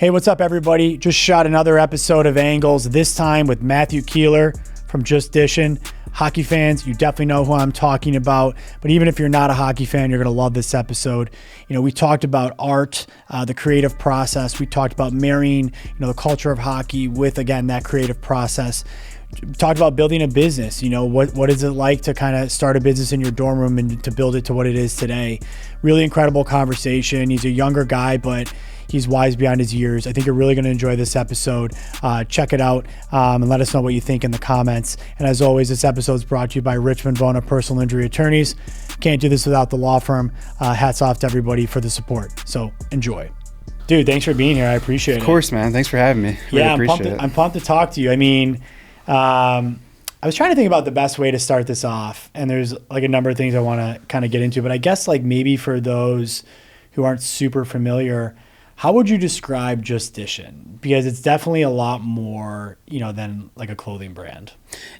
Hey, what's up, everybody? Just shot another episode of Angles, this time with Matthew Keeler from Just Dishin. Hockey fans, you definitely know who I'm talking about, but even if you're not a hockey fan, you're going to love this episode. You know, we talked about art, the creative process. We talked about marrying, the culture of hockey with, again, that creative process. We talked about building a business. What is it like to kind of start a business in your dorm room and to build it to what it is today? Really incredible conversation. He's a younger guy, but he's wise beyond his years. I think you're really going to enjoy this episode. Check it out and let us know what you think in the comments. And as always, this episode is brought to you by Richmond Bona Personal Injury Attorneys. Can't do this without the law firm. Hats off to everybody for the support. So enjoy. Dude, thanks for being here. I appreciate it. Of course, man. Thanks for having me. Really appreciate it. I'm pumped to talk to you. I mean, I was trying to think about the best way to start this off, and there's like a number of things I want to kind of get into, but I guess like maybe for those who aren't super familiar, how would you describe Just Dishin? Because it's definitely a lot more, than like a clothing brand.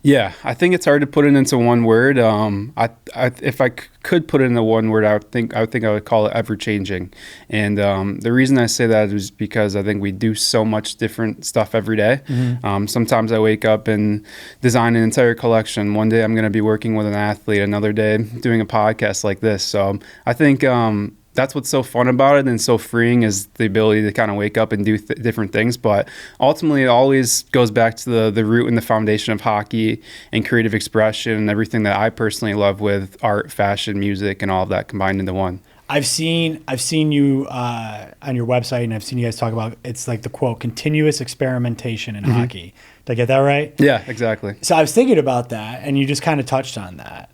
Yeah, I think it's hard to put it into one word. If I could put it into one word, I would think I would call it ever changing. And the reason I say that is because I think we do so much different stuff every day. Mm-hmm. Sometimes I wake up and design an entire collection. One day I'm going to be working with an athlete. Another day doing a podcast like this. So I think that's what's so fun about it and so freeing is the ability to kind of wake up and do different things. But ultimately, it always goes back to the root and the foundation of hockey and creative expression and everything that I personally love with art, fashion, music, and all of that combined into one. I've seen you on your website, and I've seen you guys talk about, it's like the quote, continuous experimentation in hockey. Did I get that right? Yeah, exactly. So I was thinking about that, and you just kind of touched on that.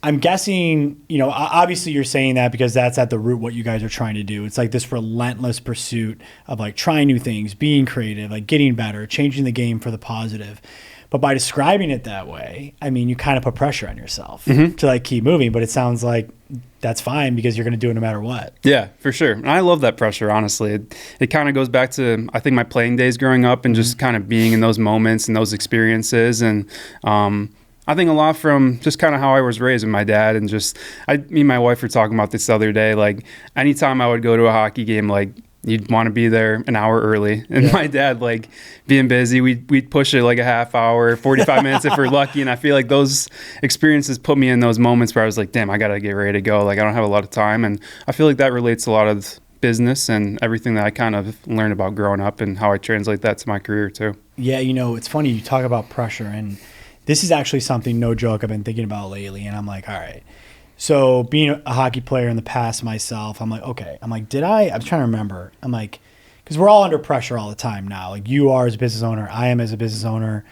I'm guessing, obviously you're saying that because that's at the root what you guys are trying to do. It's like this relentless pursuit of like trying new things, being creative, like getting better, changing the game for the positive. But by describing it that way, I mean, you kind of put pressure on yourself to like keep moving, but it sounds like that's fine because you're going to do it no matter what. Yeah, for sure. And I love that pressure, honestly. It kind of goes back to, I think, my playing days growing up and just kind of being in those moments and those experiences. And, I think a lot from just kind of how I was raised with my dad and just, me and my wife were talking about this the other day, like anytime I would go to a hockey game, like you'd want to be there an hour early. And my dad, like being busy, we'd push it like a half hour, 45 minutes if we're lucky. And I feel like those experiences put me in those moments where I was like, damn, I got to get ready to go. Like I don't have a lot of time. And I feel like that relates to a lot of business and everything that I kind of learned about growing up and how I translate that to my career too. Yeah, it's funny you talk about pressure, and this is actually something, no joke, I've been thinking about lately. And I'm like, all right. So being a hockey player in the past myself, I'm like, okay. I'm like, I was trying to remember. I'm like, because we're all under pressure all the time now. Like you are as a business owner, I am as a business owner.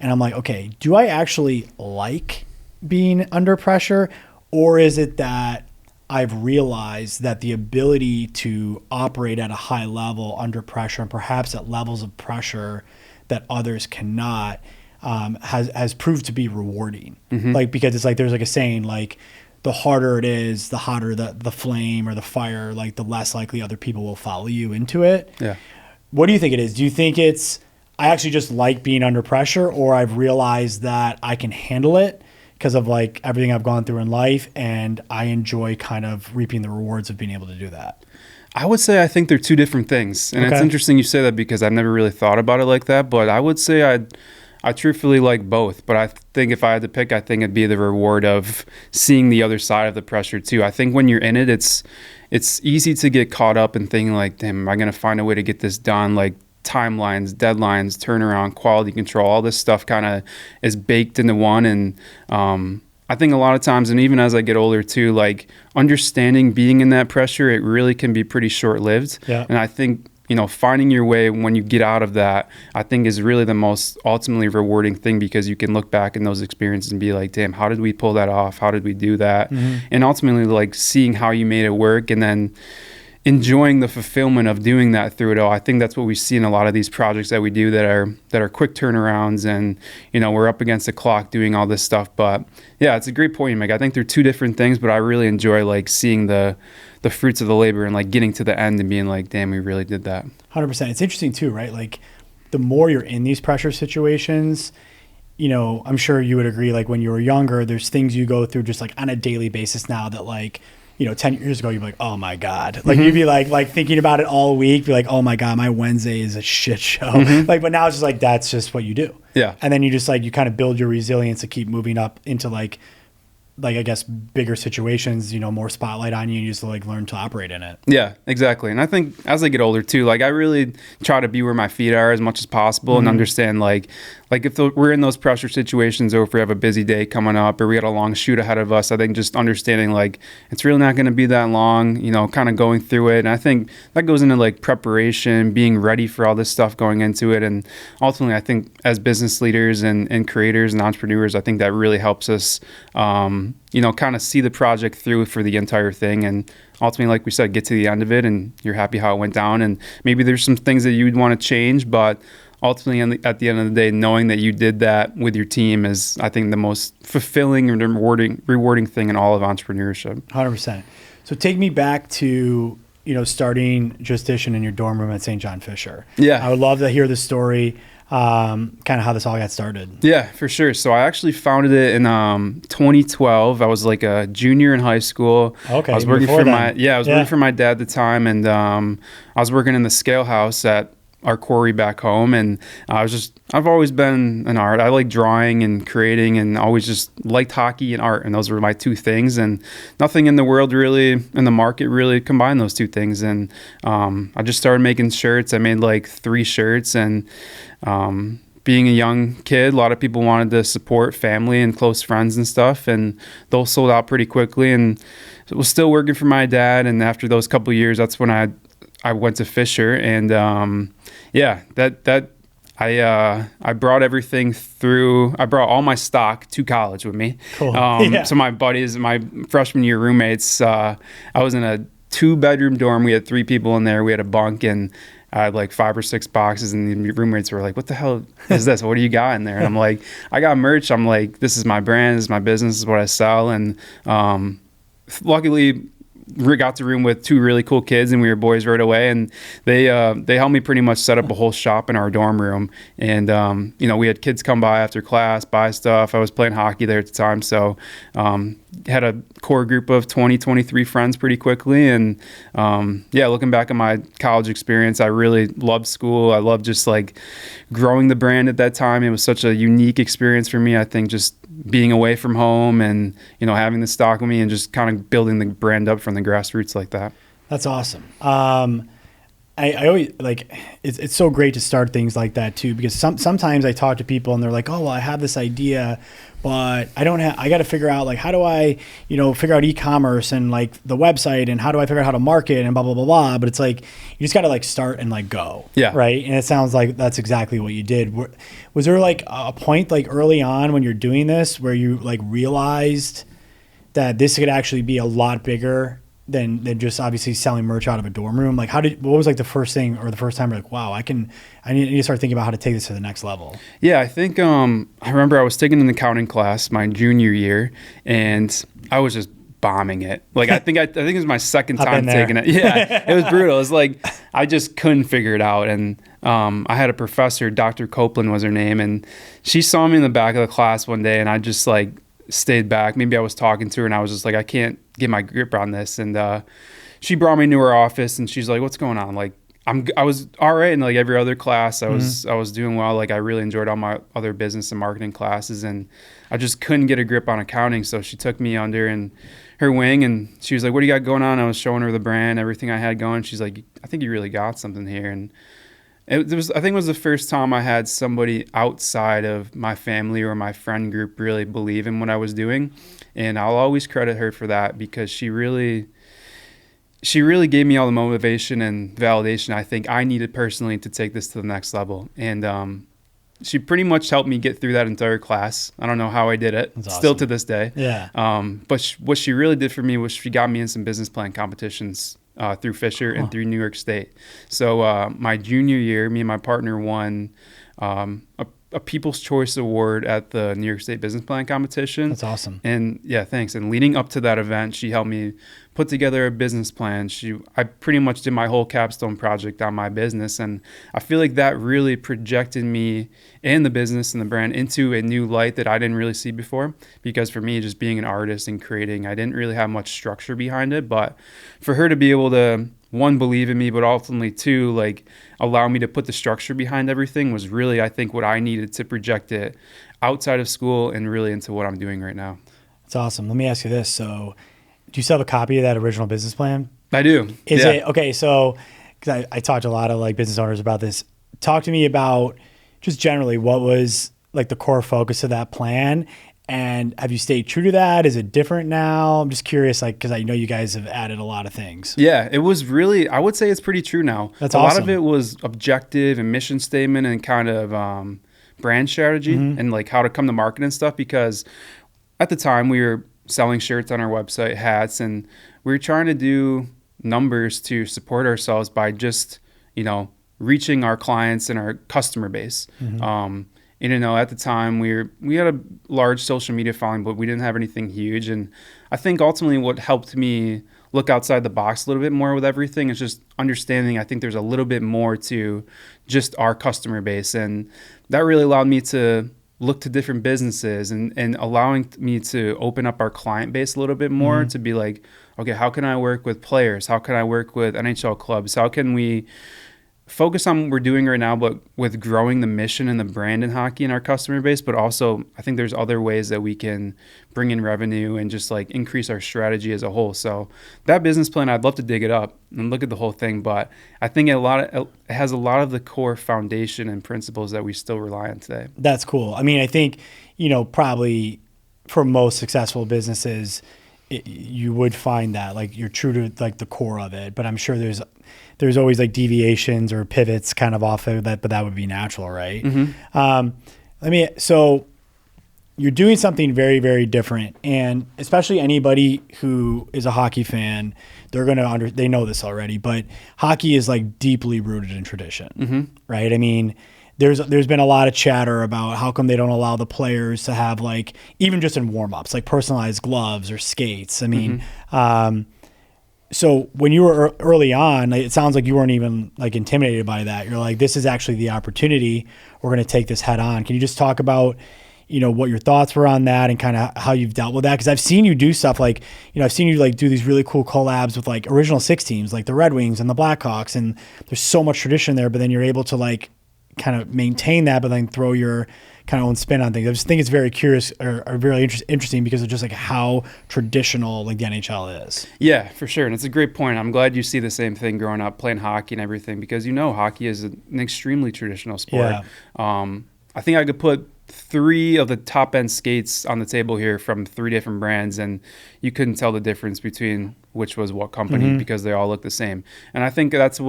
And I'm like, okay, do I actually like being under pressure? Or is it that I've realized that the ability to operate at a high level under pressure and perhaps at levels of pressure that others cannot has proved to be rewarding. Mm-hmm. Like, because it's like, there's like a saying, like the harder it is, the hotter the flame or the fire, like the less likely other people will follow you into it. Yeah. What do you think it is? Do you think it's, I actually just like being under pressure, or I've realized that I can handle it because of like everything I've gone through in life and I enjoy kind of reaping the rewards of being able to do that? I would say I think they're two different things. And It's interesting you say that because I've never really thought about it like that, but I would say I truthfully like both, but I think if I had to pick, I think it'd be the reward of seeing the other side of the pressure too. I think when you're in it, it's easy to get caught up in thinking like, damn, am I going to find a way to get this done? Like timelines, deadlines, turnaround, quality control, all this stuff kind of is baked into one. And I think a lot of times, and even as I get older too, like understanding being in that pressure, it really can be pretty short-lived. Yeah. And I think finding your way when you get out of that, I think is really the most ultimately rewarding thing because you can look back in those experiences and be like, damn, how did we pull that off? How did we do that? Mm-hmm. And ultimately like seeing how you made it work and then enjoying the fulfillment of doing that through it all. I think that's what we see in a lot of these projects that we do that are quick turnarounds and, we're up against the clock doing all this stuff. But yeah, it's a great point you make. I think they're two different things, but I really enjoy like seeing the fruits of the labor and like getting to the end and being like, damn, we really did that. 100%. It's interesting too, right? Like the more you're in these pressure situations, I'm sure you would agree, like when you were younger, there's things you go through just like on a daily basis now that like 10 years ago, you'd be like, oh my God. Like you'd be like thinking about it all week, be like, oh my God, my Wednesday is a shit show. Like, but now it's just like, that's just what you do. Yeah. And then you just like, you kind of build your resilience to keep moving up into like I guess bigger situations, more spotlight on you, and you just like learn to operate in it. Yeah, exactly. And I think as I get older too, like I really try to be where my feet are as much as possible and understand like if we're in those pressure situations, or if we have a busy day coming up, or we got a long shoot ahead of us, I think just understanding like it's really not going to be that long, kind of going through it. And I think that goes into like preparation, being ready for all this stuff going into it. And ultimately, I think as business leaders and creators and entrepreneurs, I think that really helps us, kind of see the project through for the entire thing. And ultimately, like we said, get to the end of it and you're happy how it went down. And maybe there's some things that you'd want to change, but ultimately at the end of the day, knowing that you did that with your team is, I think, the most fulfilling and rewarding thing in all of entrepreneurship. 100%. So take me back to, starting Just Dishin in your dorm room at St. John Fisher. Yeah. I would love to hear the story, kind of how this all got started. Yeah, for sure. So I actually founded it in 2012. I was like a junior in high school. Okay. I was working for working for my dad at the time, and I was working in the scale house at our quarry back home, and I've always been an art. I like drawing and creating, and always just liked hockey and art, and those were my two things, and nothing in the world really, in the market really combined those two things. And I just started making shirts. I made like 3 shirts, and being a young kid, a lot of people wanted to support family and close friends and stuff, and those sold out pretty quickly. And I was still working for my dad, and after those couple of years, that's when I went to Fisher, and I brought everything through. I brought all my stock to college with me. Cool. So my buddies, my freshman year roommates, I was in a 2-bedroom dorm. We had 3 people in there. We had a bunk, and I had like 5 or 6 boxes, and the roommates were like, what the hell is this? What do you got in there? And I'm like, I got merch. I'm like, this is my brand. This is my business. This is what I sell. And luckily, we got to room with 2 really cool kids, and we were boys right away, and they helped me pretty much set up a whole shop in our dorm room. And we had kids come by after class, buy stuff. I was playing hockey there at the time, so had a core group of 23 friends pretty quickly. And looking back at my college experience, I really loved school. I loved just like growing the brand at that time. It was such a unique experience for me. I think just being away from home and having the stock with me and just kind of building the brand up from the grassroots like that. That's awesome. I always like it's so great to start things like that too, because sometimes I talk to people and they're like, oh well, I have this idea, but I got to figure out like how do I figure out e-commerce and like the website, and how do I figure out how to market and blah blah blah blah. But it's like you just got to like start and like go. Yeah. Right. And it sounds like that's exactly what you did. Was there like a point like early on when you're doing this where you like realized that this could actually be a lot bigger than just obviously selling merch out of a dorm room? Like what was like the first thing or the first time you're like, wow, I need to start thinking about how to take this to the next level? Yeah, I think I remember I was taking an accounting class my junior year, and I was just bombing it. Like I think it was my second time taking it. Yeah, it was brutal. It was like I just couldn't figure it out. And I had a professor, Dr. Copeland was her name, and she saw me in the back of the class one day, and I just like stayed back. Maybe I was talking to her, and I was just like, I can't get my grip on this. And she brought me into her office, and she's like, what's going on? Like I was all right in like every other class. I was doing well. Like I really enjoyed all my other business and marketing classes, and I just couldn't get a grip on accounting. So she took me under and her wing, and she was like, what do you got going on? I was showing her the brand, everything I had going. She's like, I think you really got something here. And I think it was the first time I had somebody outside of my family or my friend group really believe in what I was doing. And I'll always credit her for that, because she really gave me all the motivation and validation I think I needed personally to take this to the next level. And she pretty much helped me get through that entire class. I don't know how I did it. That's awesome. Still to this day. Yeah. But what she really did for me was she got me in some business plan competitions through Fisher and through New York State. So my junior year, me and my partner won a a People's Choice Award at the New York State Business Plan Competition. That's awesome. And yeah, thanks. And leading up to that event, she helped me put together a business plan. I pretty much did my whole capstone project on my business. And I feel like that really projected me and the business and the brand into a new light that I didn't really see before. Because for me, just being an artist and creating, I didn't really have much structure behind it. But for her to be able to, one, believe in me, but ultimately two, like allow me to put the structure behind everything was really, I think, what I needed to project it outside of school and really into what I'm doing right now. That's awesome. Let me ask you this. So do you still have a copy of that original business plan? I do. Is it, okay, so, because I talked to a lot of like business owners about this. Talk to me about just generally what was like the core focus of that plan. And have you stayed true to that? Is it different now? I'm just curious, like, because I know you guys have added a lot of things. Yeah, it was really, I would say it's pretty true now. That's a awesome. lot of it was objective and mission statement and kind of brand strategy and like how to come to market and stuff, because at the time we were selling shirts on our website, hats, and we were trying to do numbers to support ourselves by just, reaching our clients and our customer base. And, at the time we had a large social media following, but we didn't have anything huge. And I think ultimately what helped me look outside the box a little bit more with everything is just understanding I think there's a little bit more to just our customer base. And that really allowed me to look to different businesses and allowing me to open up our client base a little bit more to be like, okay, how can I work with players? How can I work with NHL clubs? How can we focus on what we're doing right now, but with growing the mission and the brand in hockey in our customer base? But also I think there's other ways that we can bring in revenue and just like increase our strategy as a whole. So that business plan, I'd love to dig it up and look at the whole thing, but I think it has a lot of the core foundation and principles that we still rely on today. That's cool. I mean, I think, probably for most successful businesses, you would find that like you're true to like the core of it, but I'm sure there's always like deviations or pivots kind of off of that, but that would be natural, right? So you're doing something very, very different, and especially anybody who is a hockey fan, they know this already, but hockey is like deeply rooted in tradition, right? I mean, there's been a lot of chatter about how come they don't allow the players to have like, even just in warm-ups, like personalized gloves or skates. I mean, so when you were early on, it sounds like you weren't even like intimidated by that. You're like, this is actually the opportunity. We're going to take this head on. Can you just talk about, what your thoughts were on that and kind of how you've dealt with that? Because I've seen you do stuff like, I've seen you like do these really cool collabs with like original six teams, like the Red Wings and the Blackhawks. And there's so much tradition there, but then you're able to like kind of maintain that, but then throw your kind of own spin on things. I just think it's very curious or very interesting because of just like how traditional like the NHL is. Yeah, for sure. And it's a great point. I'm glad you see the same thing growing up playing hockey and everything, because hockey is an extremely traditional sport. Yeah. I think I could put 3 of the top end skates on the table here from 3 different brands, and you couldn't tell the difference between which was what company because they all look the same. And I think that's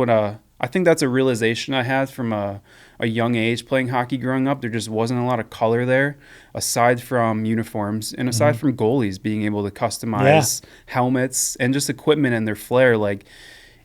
a realization I had from a young age playing hockey growing up. There just wasn't a lot of color there aside from uniforms and aside from goalies being able to customize helmets and just equipment and their flair. Like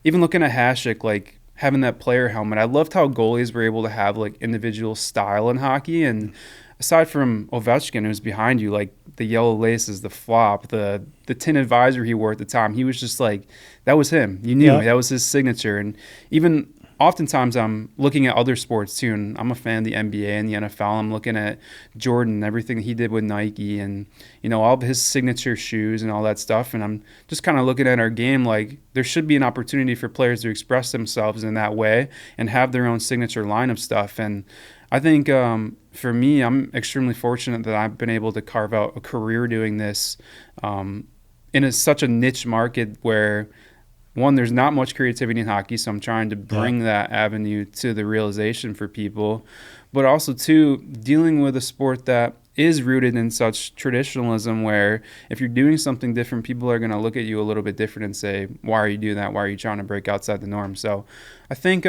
even looking at Hasek, like having that player helmet, I loved how goalies were able to have like individual style in hockey. And aside from Ovechkin, who's behind you, like the yellow laces, the flop, the tinted visor he wore at the time, he was just like, that was him. You knew that was his signature. And even oftentimes I'm looking at other sports too, and I'm a fan of the NBA and the NFL. I'm looking at Jordan, everything he did with Nike and, all of his signature shoes and all that stuff. And I'm just kind of looking at our game like there should be an opportunity for players to express themselves in that way and have their own signature line of stuff. And I think for me, I'm extremely fortunate that I've been able to carve out a career doing this in such a niche market where, one, there's not much creativity in hockey, so I'm trying to bring that avenue to the realization for people. But also, two, dealing with a sport that is rooted in such traditionalism where if you're doing something different, people are going to look at you a little bit different and say, why are you doing that? Why are you trying to break outside the norm? So I think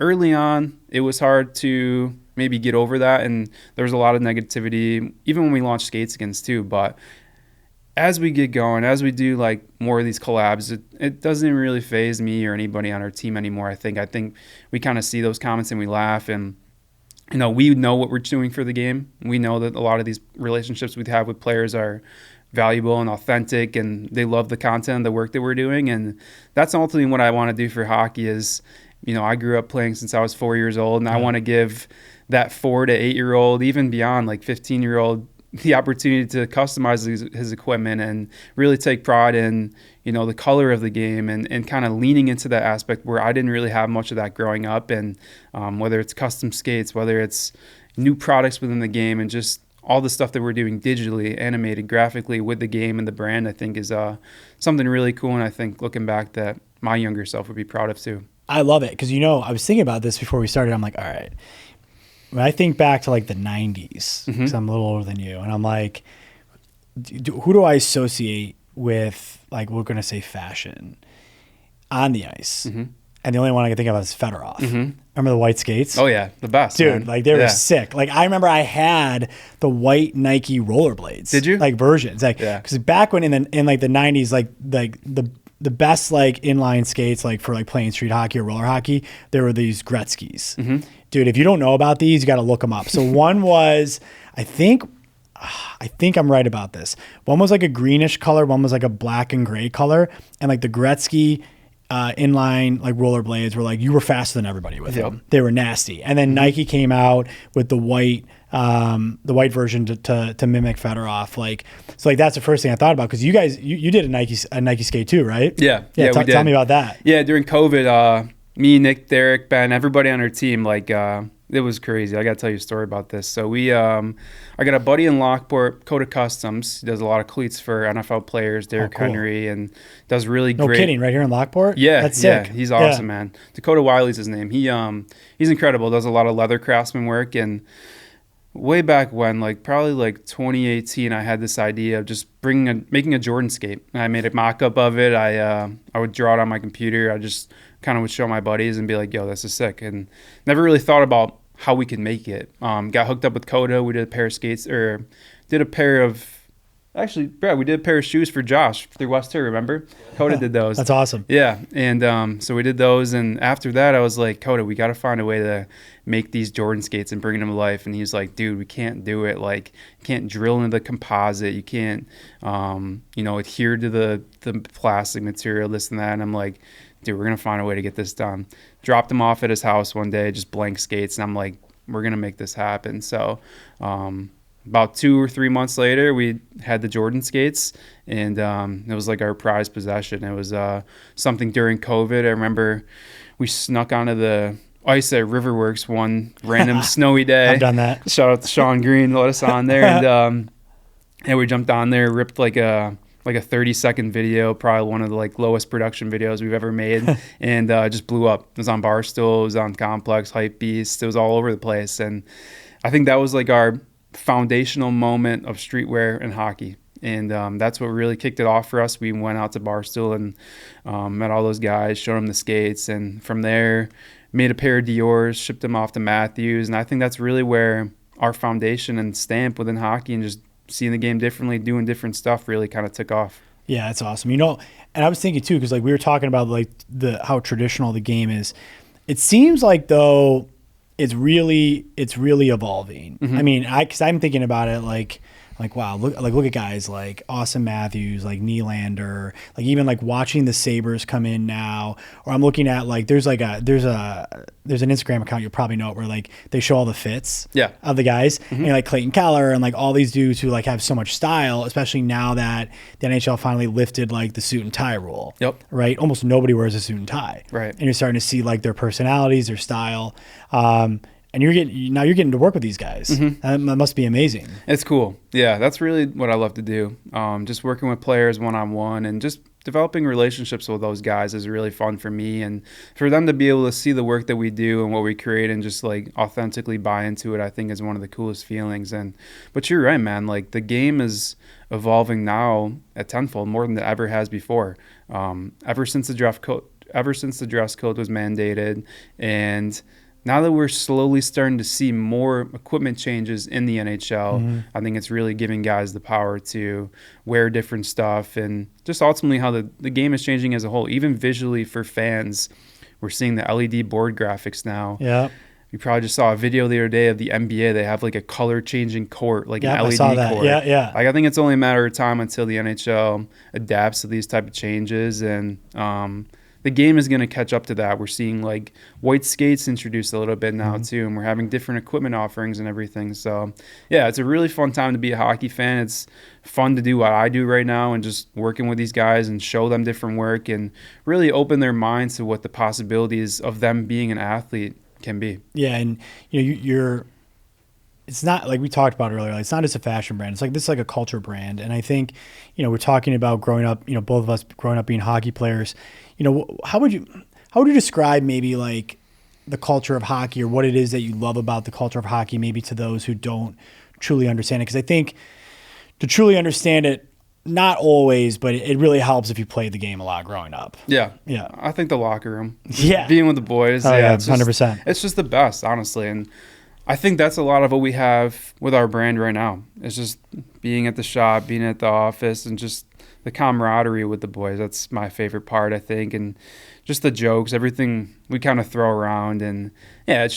early on, it was hard to maybe get over that, and there was a lot of negativity, even when we launched Skates Against too. But as we get going, as we do like more of these collabs, it doesn't really faze me or anybody on our team anymore. I think we kind of see those comments and we laugh, and we know what we're doing for the game. We know that a lot of these relationships we have with players are valuable and authentic, and they love the content and the work that we're doing. And that's ultimately what I want to do for hockey is, I grew up playing since I was 4 years old, and I want to give that 4 to 8 year old, even beyond, like 15-year-old, the opportunity to customize his equipment and really take pride in, the color of the game and kind of leaning into that aspect where I didn't really have much of that growing up. And whether it's custom skates, whether it's new products within the game, and just all the stuff that we're doing digitally, animated, graphically with the game and the brand, I think is something really cool. And I think looking back that my younger self would be proud of too. I love it. Cause I was thinking about this before we started. I'm like, all right, when I think back to like the 90s, because I'm a little older than you, and I'm like, who do I associate with, like, we're going to say fashion on the ice? And the only one I can think of is Fedorov. Remember the white skates? Oh yeah, the best, dude. Man. Like they were sick. Like I remember I had the white Nike rollerblades. Did you? Like versions. Like because back when in like the 90s, like the best like inline skates, like for like playing street hockey or roller hockey, there were these Gretzky's. Dude, if you don't know about these, you got to look them up. So one was, I think I'm right about this. One was like a greenish color. One was like a black and gray color. And like the Gretzky inline like rollerblades were like, you were faster than everybody with them. They were nasty. And then Nike came out with the white version to mimic Fedorov. Like, so like that's the first thing I thought about, because you guys you did a Nike skate too, right? Yeah. We did. Tell me about that. Yeah, during COVID, me, Nick, Derek, Ben, everybody on our team, like it was crazy. I got to tell you a story about this. So I got a buddy in Lockport, Coda Customs. He does a lot of cleats for NFL players, Derrick Henry, and does really great. No kidding, right here in Lockport? Yeah, that's sick. Yeah, he's awesome, man. Dakota Wiley's his name. He's incredible. Does a lot of leather craftsman work. And way back when, like probably like 2018, I had this idea of just making a Jordan skate. And I made a mock-up of it. I would draw it on my computer. I just kind of would show my buddies and be like, yo, this is sick. And never really thought about how we could make it. Got hooked up with Coda. We did a pair of skates, or did a pair of, actually, Brad, we did a pair of shoes for Josh through West Tour, remember? Coda did those. That's awesome. Yeah, and so we did those, and after that, I was like, Coda, we got to find a way to make these Jordan skates and bring them to life. And he's like, dude, we can't do it. Like, you can't drill into the composite. You can't, adhere to the plastic material, this and that. And I'm like, dude, we're going to find a way to get this done. Dropped him off at his house one day, just blank skates. And I'm like, we're going to make this happen. So about 2 or 3 months later, we had the Jordan skates, and it was like our prized possession. It was something during COVID. I remember we snuck onto the ice at Riverworks one random snowy day. I've done that. Shout out to Sean Green, let us on there. And we jumped on there, ripped like a 30-second video, probably one of the like lowest production videos we've ever made, and just blew up. It was on Barstool, it was on Complex, Hypebeast, it was all over the place. And I think that was like our foundational moment of streetwear and hockey. And that's what really kicked it off for us. We went out to Barstool and met all those guys, showed them the skates, and from there made a pair of Dior's, shipped them off to Matthews. And I think that's really where our foundation and stamp within hockey and just seeing the game differently, doing different stuff really kind of took off. Yeah, that's awesome. And I was thinking too, because like we were talking about like how traditional the game is. It seems like though it's really evolving. I mean, because I'm thinking about it like wow, look at guys like Austin Matthews, like Nylander, like even like watching the Sabres come in now, or I'm looking at like there's an Instagram account, you'll probably know it, where like they show all the fits of the guys, and like Clayton Keller and like all these dudes who like have so much style, especially now that the NHL finally lifted like the suit and tie rule. Right, almost nobody wears a suit and tie. Right, and you're starting to see like their personalities, their style. And you're getting to work with these guys. That must be amazing. It's cool. Yeah, that's really what I love to do. Just working with players one-on-one and just developing relationships with those guys is really fun for me. And for them to be able to see the work that we do and what we create and just like authentically buy into it, I think is one of the coolest feelings. But you're right, man. Like the game is evolving now at tenfold, more than it ever has before. Ever since the dress code was mandated, and now that we're slowly starting to see more equipment changes in the NHL, I think it's really giving guys the power to wear different stuff, and just ultimately how the game is changing as a whole. Even visually for fans, we're seeing the LED board graphics now. Yeah. you probably just saw a video the other day of the NBA. They have like a color changing court, like an LED I saw that. court. Yeah. Like I think it's only a matter of time until the NHL adapts to these type of changes, and the game is going to catch up to that. We're seeing like white skates introduced a little bit now too, and we're having different equipment offerings and everything. So yeah, it's a really fun time to be a hockey fan. It's fun to do what I do right now and just working with these guys and show them different work and really open their minds to what the possibilities of them being an athlete can be. Yeah, and you're it's not like we talked about earlier. Like, it's not just a fashion brand. It's like this is like a culture brand. And I think, we're talking about growing up. Both of us growing up being hockey players. How would you describe maybe like the culture of hockey, or what it is that you love about the culture of hockey, maybe to those who don't truly understand it? Because I think to truly understand it, not always, but it really helps if you played the game a lot growing up. Yeah. Yeah. I think the locker room. Yeah. Being with the boys. Oh, yeah, 100%. It's just the best, honestly. And I think that's a lot of what we have with our brand right now. It's just being at the shop, being at the office, and just the camaraderie with the boys. That's my favorite part, I think. And just the jokes, everything we kind of throw around. And yeah,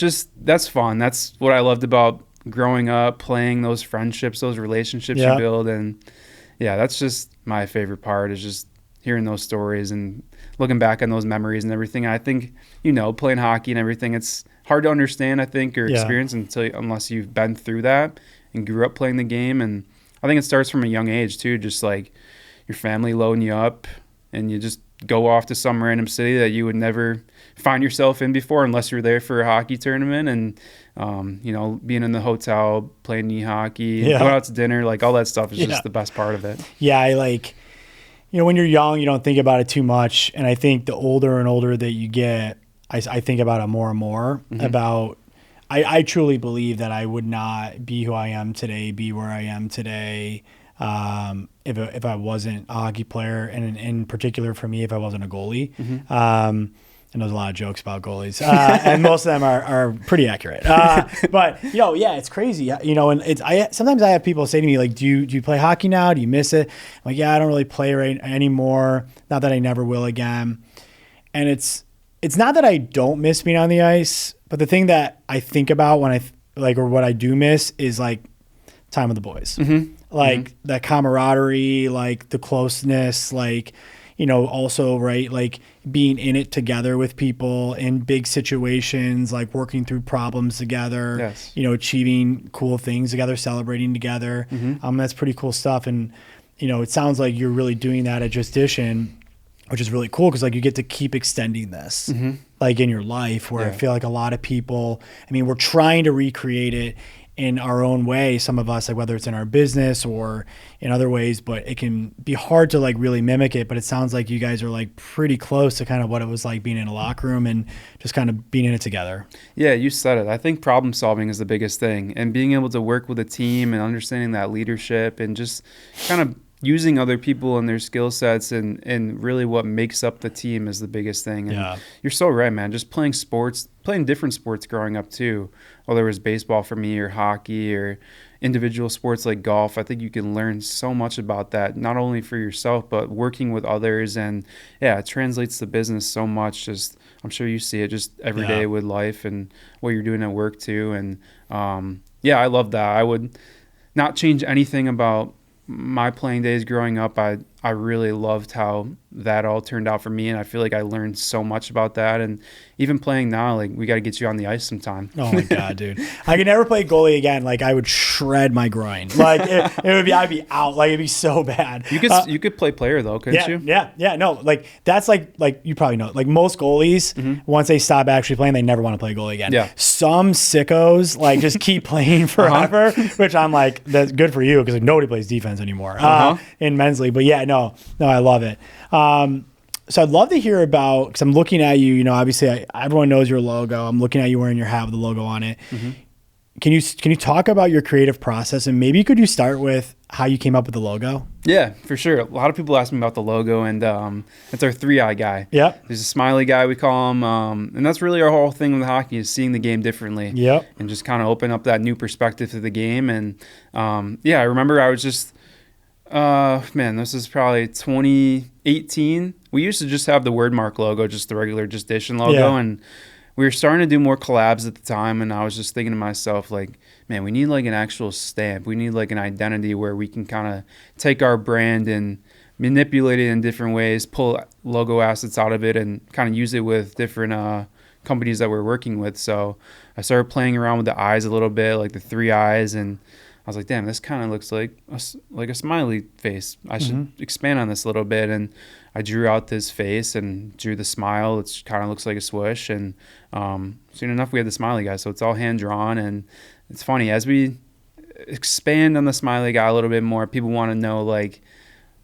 that's fun. That's what I loved about growing up, playing, those friendships, those relationships you build. And yeah, that's just my favorite part, is just hearing those stories and looking back on those memories and everything. And I think, playing hockey and everything, it's hard to understand, I think, or experience unless you've been through that and grew up playing the game. And I think it starts from a young age too, just like your family loading you up and you just go off to some random city that you would never find yourself in before unless you're there for a hockey tournament, and being in the hotel, playing knee hockey, going out to dinner, like all that stuff is just the best part of it. Yeah, I like, when you're young, you don't think about it too much, and I think the older and older that you get, I think about it more and more. About I truly believe that I would not be who I am today, be where I am today, if I wasn't a hockey player, and in particular for me, if I wasn't a goalie. And there's a lot of jokes about goalies, and most of them are pretty accurate. But it's crazy, And sometimes I have people say to me like, "Do you play hockey now? Do you miss it?" I'm like, "Yeah, I don't really play anymore. Not that I never will again." And it's not that I don't miss being on the ice, but the thing that I think about when or what I do miss is like time with the boys, like that camaraderie, like the closeness, like. Also, right, like being in it together with people in big situations, like working through problems together, achieving cool things together, celebrating together. That's pretty cool stuff. And, it sounds like you're really doing that at Just Dishin, which is really cool because, like, you get to keep extending this, like, in your life, where I feel like a lot of people, we're trying to recreate it in our own way, some of us, like whether it's in our business or in other ways, but it can be hard to like really mimic it. But it sounds like you guys are like pretty close to kind of what it was like being in a locker room and just kind of being in it together. Yeah, you said it. I think problem solving is the biggest thing, and being able to work with a team and understanding that leadership and just kind of using other people and their skill sets and really what makes up the team is the biggest thing. And you're so right, man. Just playing different sports growing up too, whether it was baseball for me or hockey or individual sports like golf. I think you can learn so much about that, not only for yourself, but working with others. And it translates to business so much. Just, I'm sure you see it just every day with life and what you're doing at work too. And I love that. I would not change anything about my playing days growing up. I really loved how that all turned out for me, and I feel like I learned so much about that. And even playing now, like, we got to get you on the ice sometime. Oh my god, dude! I could never play goalie again. Like, I would shred my groin. Like I'd be out. Like, it'd be so bad. You could play player though, couldn't you? Yeah. No, like that's like you probably know. Like most goalies, once they stop actually playing, they never want to play goalie again. Yeah. Some sickos like just keep playing forever, which I'm like, that's good for you because like, nobody plays defense anymore in men's league. But no, I love it. So I'd love to hear about, because I'm looking at you, obviously everyone knows your logo. I'm looking at you wearing your hat with the logo on it. Can you talk about your creative process, and maybe could you start with how you came up with the logo? Yeah, for sure. A lot of people ask me about the logo, and it's our 3-eye guy. Yep. There's a Smiley Guy, we call him, and that's really our whole thing with hockey, is seeing the game differently. Yep. And just kind of open up that new perspective to the game. And I remember I was just, this is probably 2018. We used to just have the Wordmark logo, just the regular Just Dishin logo, and we were starting to do more collabs at the time, and I was just thinking to myself, like, man, we need like an actual stamp. We need like an identity where we can kind of take our brand and manipulate it in different ways, pull logo assets out of it, and kind of use it with different companies that we're working with. So I started playing around with the eyes a little bit, like the 3 eyes, and I was like, damn, this kind of looks like a smiley face. I should expand on this a little bit. And I drew out this face and drew the smile. It kind of looks like a swoosh. And soon enough, we had the Smiley Guy. So it's all hand drawn. And it's funny, as we expand on the Smiley Guy a little bit more, people want to know like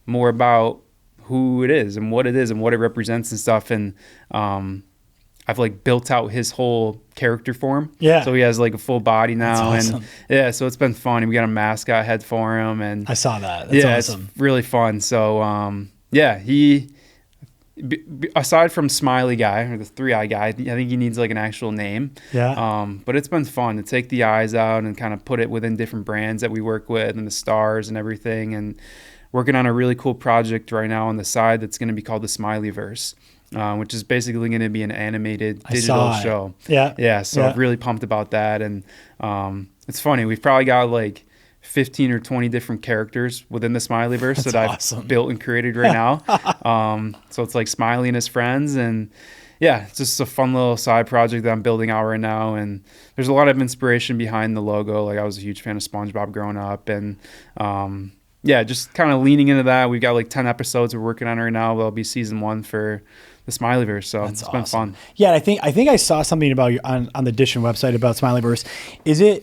more about who it is and what it represents and stuff. And I've like built out his whole character form. Yeah. So he has like a full body now. That's awesome. And yeah, so it's been fun. We got a mascot head for him, and I saw that. That's awesome. It's really fun. So yeah, he aside from Smiley Guy or the 3-eye guy, I think he needs like an actual name. Yeah. But it's been fun to take the eyes out and kind of put it within different brands that we work with and the stars and everything, and working on a really cool project right now on the side that's going to be called the Smiley Verse. Which is basically going to be an animated digital show. Yeah. So I'm really pumped about that. And it's funny. We've probably got like 15 or 20 different characters within the Smiley Verse that I've built and created right now. So it's like Smiley and his friends. And yeah, it's just a fun little side project that I'm building out right now. And there's a lot of inspiration behind the logo. Like I was a huge fan of SpongeBob growing up. And yeah, just kind of leaning into that. We've got like 10 episodes we're working on right now. There'll be season 1 for the Smiley Verse, so it's been fun. Yeah, I think I saw something about you on the Dishin website about Smiley Verse. It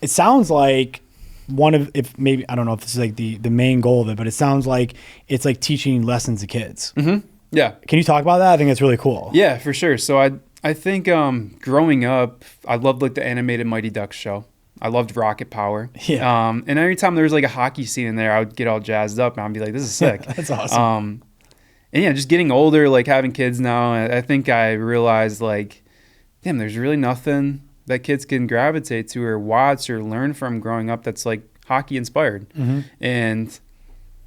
sounds like one of, if maybe, I don't know if this is like the main goal of it, but it sounds like it's like teaching lessons to kids. Mm-hmm. Yeah. Can you talk about that? I think it's really cool. Yeah, for sure. So I think growing up, I loved like the animated Mighty Ducks show. I loved Rocket Power. Yeah. And every time there was like a hockey scene in there, I would get all jazzed up and I'd be like, this is sick. That's awesome. And yeah, just getting older, like having kids now, I think I realized like, damn, there's really nothing that kids can gravitate to or watch or learn from growing up that's like hockey inspired. Mm-hmm. And,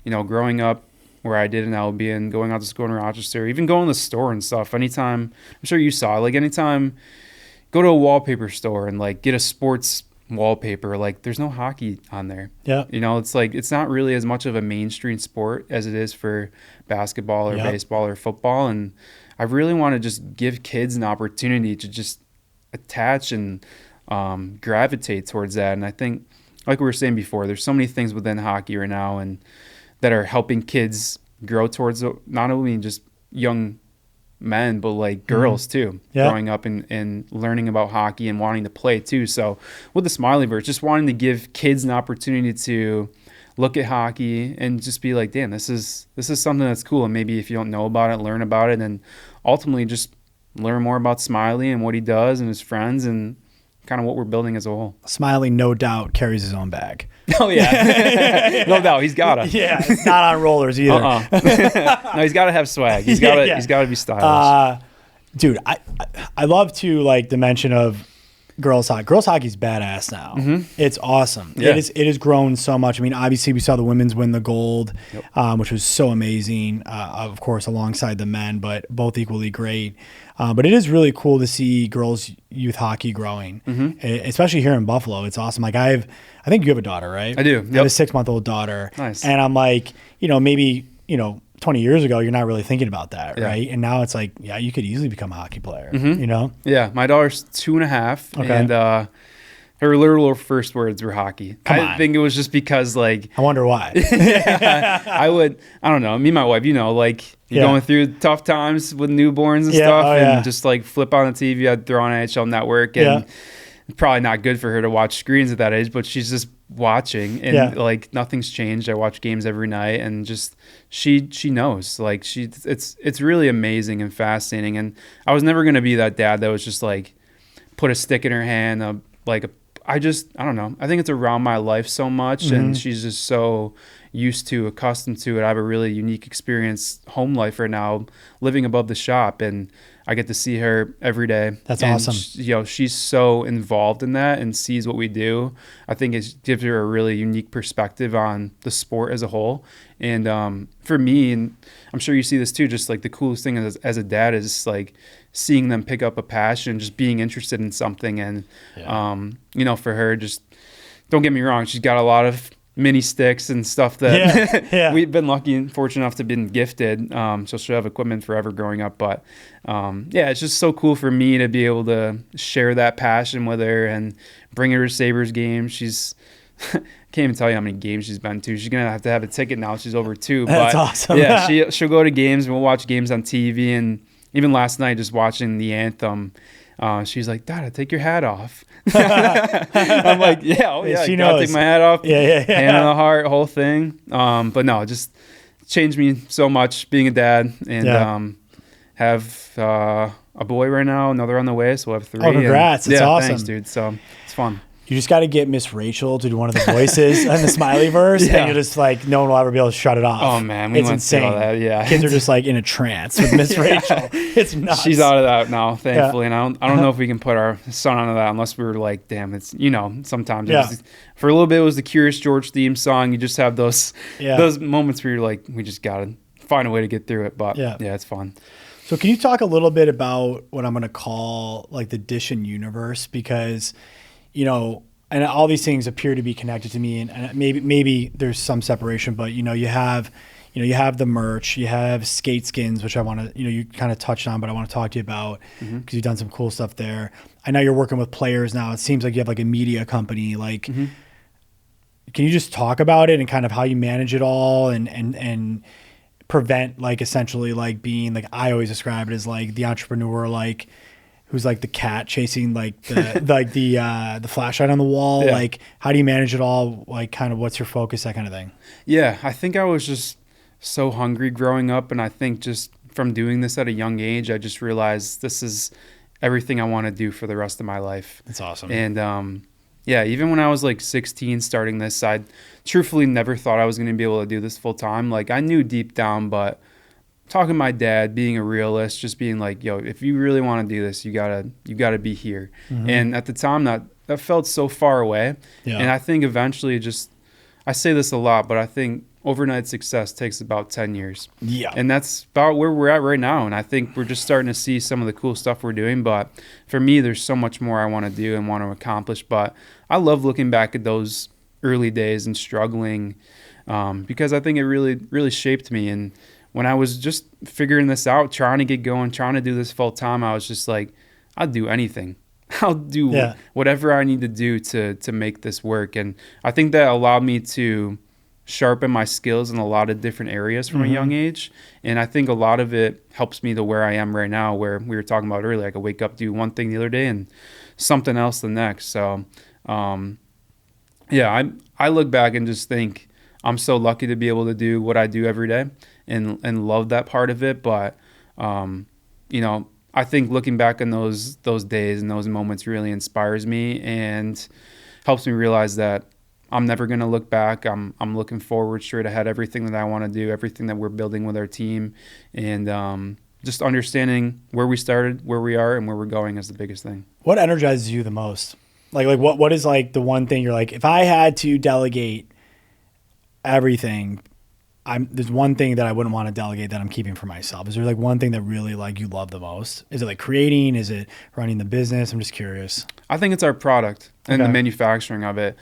you know, growing up where I did in Albion, going out to school in Rochester, even going to the store and stuff, anytime, I'm sure you saw, like anytime, go to a wallpaper store and like get a sports wallpaper, like there's no hockey on there. Yeah. You know, it's like it's not really as much of a mainstream sport as it is for basketball or baseball or football. And I really want to just give kids an opportunity to just attach and gravitate towards that. And I think, like we were saying before, there's so many things within hockey right now and that are helping kids grow towards not only just young men, but like girls too, growing up and learning about hockey and wanting to play too. So with the Smiley Verse, just wanting to give kids an opportunity to look at hockey and just be like, damn, this is something that's cool. And maybe if you don't know about it, learn about it, and ultimately just learn more about Smiley and what he does and his friends and kind of what we're building as a whole. Smiley, no doubt, carries his own bag. Oh yeah, no doubt, he's gotta. Yeah, it's not on rollers either. No, he's gotta have swag. He's gotta be stylish. Dude, I love to like the mention of girls hockey. Girls hockey's badass now. Mm-hmm. It's awesome. Yeah. It has grown so much. I mean, obviously we saw the women's win the gold, which was so amazing. Of course, alongside the men, but both equally great. But it is really cool to see girls youth hockey growing, especially here in Buffalo. It's awesome. Like I think you have a daughter, right? I do. I have a 6-month-old daughter. Nice. And I'm like, maybe 20 years ago, you're not really thinking about that, right? And now it's like, yeah, you could easily become a hockey player, Yeah, my daughter's 2.5, and her literal first words were hockey. I think it was just because, like... I wonder why. I don't know, me and my wife, like, you're going through tough times with newborns and stuff, and just, like, flip on the TV, I'd throw on NHL Network, and probably not good for her to watch screens at that age, but she's just watching, and, like, nothing's changed. I watch games every night, and just... She knows, like it's really amazing and fascinating. And I was never going to be that dad that was just like put a stick in her hand. I don't know. I think it's around my life so much, and she's just so accustomed to it. I have a really unique experience home life right now, living above the shop, and I get to see her every day. That's and awesome. She's so involved in that and sees what we do. I think it gives her a really unique perspective on the sport as a whole. And for me, and I'm sure you see this too, just like the coolest thing as a dad is just like seeing them pick up a passion, just being interested in something. And, for her, just don't get me wrong, she's got a lot of mini sticks and stuff that we've been lucky and fortunate enough to have been gifted. So she'll have equipment forever growing up. But it's just so cool for me to be able to share that passion with her and bring her to Sabres games. She's can't even tell you how many games she's been to. She's gonna have to have a ticket now. She's over 2. That's but awesome. Yeah, she'll go to games and we'll watch games on TV. And even last night, just watching the anthem, she's like, "Dad, take your hat off." I'm like, She gotta knows. take my hat off. Yeah. Hand on the heart, whole thing. But no, it just changed me so much being a dad and have a boy right now, another on the way, so we'll have 3. Oh, congrats! It's awesome, thanks, dude. So it's fun. You just got to get Miss Rachel to do one of the voices on the Smiley Verse, and you're just like, no one will ever be able to shut it off. Oh man, it's insane. All that, Kids are just like in a trance with Miss Rachel. It's nuts. She's out of that now, thankfully, and I don't know if we can put our son onto that unless we were like, damn, it's sometimes for a little bit it was the Curious George theme song. You just have those moments where you're like, we just gotta find a way to get through it. But it's fun. So can you talk a little bit about what I'm going to call like the Dishin universe? Because, and all these things appear to be connected to me, and maybe there's some separation, but you have the merch, you have skate skins, which I want to, you kind of touched on, but I want to talk to you about because you've done some cool stuff there. I know you're working with players now. It seems like you have like a media company. Like, can you just talk about it and kind of how you manage it all and prevent like essentially like being like, I always describe it as like the entrepreneur, like who's like the cat chasing like the like the flashlight on the wall. Like, how do you manage it all? Like, kind of what's your focus, that kind of thing? I think I was just so hungry growing up, and I think just from doing this at a young age, I just realized this is everything I want to do for the rest of my life. That's awesome. And even when I was like 16 starting this, I truthfully never thought I was going to be able to do this full time. Like, I knew deep down, but talking to my dad, being a realist, just being like, yo, if you really want to do this, you gotta be here. And at the time that felt so far away. And I think eventually I say this a lot, but I think overnight success takes about 10 years. And that's about where we're at right now. And I think we're just starting to see some of the cool stuff we're doing. But for me, there's so much more I want to do and want to accomplish. But I love looking back at those early days and struggling because I think it really, really shaped me. And when I was just figuring this out, trying to get going, trying to do this full time, I was just like, I'll do anything. I'll do whatever I need to do to make this work. And I think that allowed me to sharpen my skills in a lot of different areas from a young age. And I think a lot of it helps me to where I am right now, where we were talking about earlier. I could wake up, do one thing the other day and something else the next. So, I look back and just think I'm so lucky to be able to do what I do every day and love that part of it. But, I think looking back on those days and those moments really inspires me and helps me realize that I'm never going to look back. I'm looking forward, straight ahead, everything that I want to do, everything that we're building with our team, and just understanding where we started, where we are, and where we're going is the biggest thing. What energizes you the most? Like what is like the one thing you're like, if I had to delegate everything, there's one thing that I wouldn't want to delegate that I'm keeping for myself. Is there like one thing that really like you love the most? Is it like creating? Is it running the business? I'm just curious. I think it's our product and the manufacturing of it.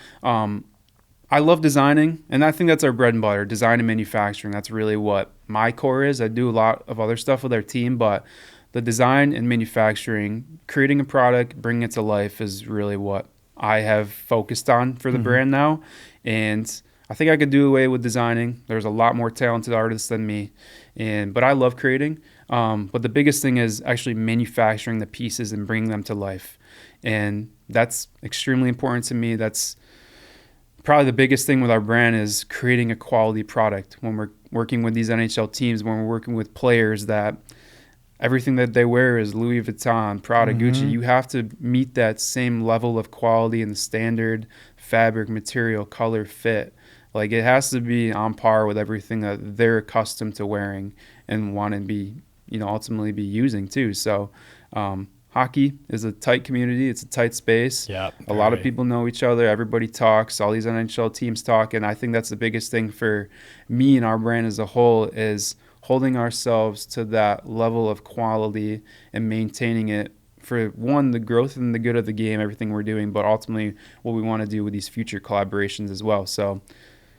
I love designing, and I think that's our bread and butter, design and manufacturing. That's really what my core is. I do a lot of other stuff with our team, but the design and manufacturing, creating a product, bringing it to life is really what I have focused on for the brand now. And I think I could do away with designing. There's a lot more talented artists than me, but I love creating. But the biggest thing is actually manufacturing the pieces and bringing them to life. And that's extremely important to me. That's probably the biggest thing with our brand is creating a quality product. When we're working with these NHL teams, when we're working with players, that everything that they wear is Louis Vuitton, Prada, Gucci. You have to meet that same level of quality and the standard fabric, material, color, fit. Like, it has to be on par with everything that they're accustomed to wearing and want to be ultimately be using too. So hockey is a tight community. It's a tight space. Yeah, a lot of people know each other. Everybody talks. All these NHL teams talk. And I think that's the biggest thing for me and our brand as a whole is holding ourselves to that level of quality and maintaining it for, one, the growth and the good of the game, everything we're doing, but ultimately what we want to do with these future collaborations as well. So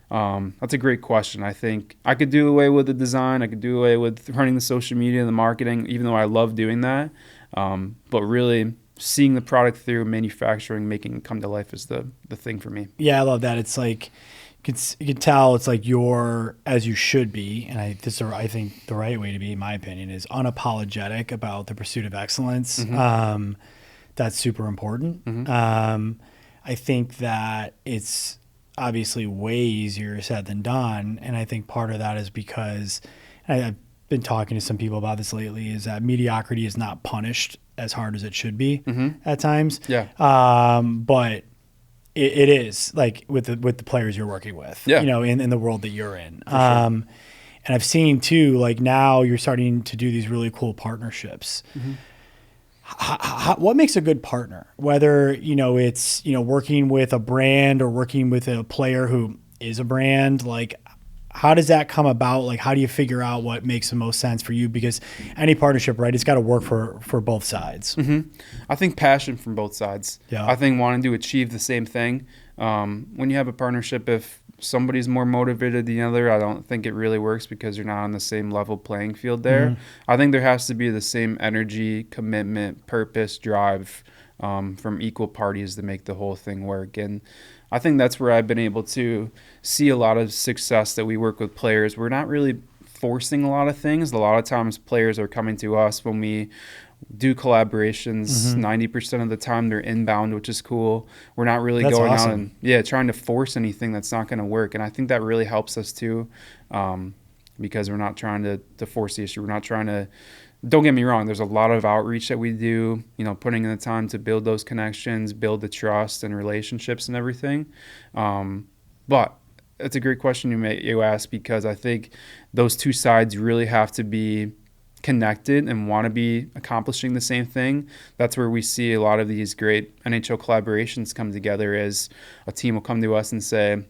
that's a great question. I think I could do away with the design. I could do away with running the social media and the marketing, even though I love doing that. But really seeing the product through, manufacturing, making it come to life is the thing for me. Yeah, I love that. It's like you can tell it's like you're as you should be, and I think the right way to be, in my opinion, is unapologetic about the pursuit of excellence. Mm-hmm. That's super important. Mm-hmm. I think that it's obviously way easier said than done, and I think part of that is because I've been talking to some people about this lately, is that mediocrity is not punished as hard as it should be at times. Yeah. But it is, like with the players you're working with, in the world that you're in. For sure. And I've seen too, like now you're starting to do these really cool partnerships. Mm-hmm. What makes a good partner? Whether, it's, working with a brand or working with a player who is a brand, like how does that come about? Like, how do you figure out what makes the most sense for you? Because any partnership, right, it's got to work for both sides. Mm-hmm. I think passion from both sides. Yeah. I think wanting to achieve the same thing. When you have a partnership, if somebody's more motivated than the other, I don't think it really works because you're not on the same level playing field there. Mm-hmm. I think there has to be the same energy, commitment, purpose, drive from equal parties to make the whole thing work. And I think that's where I've been able to see a lot of success that we work with players. We're not really forcing a lot of things. A lot of times players are coming to us when we do collaborations. 90% of the time they're inbound, which is cool. We're not really going awesome. out and trying to force anything that's not going to work. And I think that really helps us too, because we're not trying to force the issue. We're not trying to, don't get me wrong, there's a lot of outreach that we do, putting in the time to build those connections, build the trust and relationships and everything. But it's a great question you ask, because I think those two sides really have to be connected and want to be accomplishing the same thing. That's where we see a lot of these great NHL collaborations come together, as a team will come to us and say,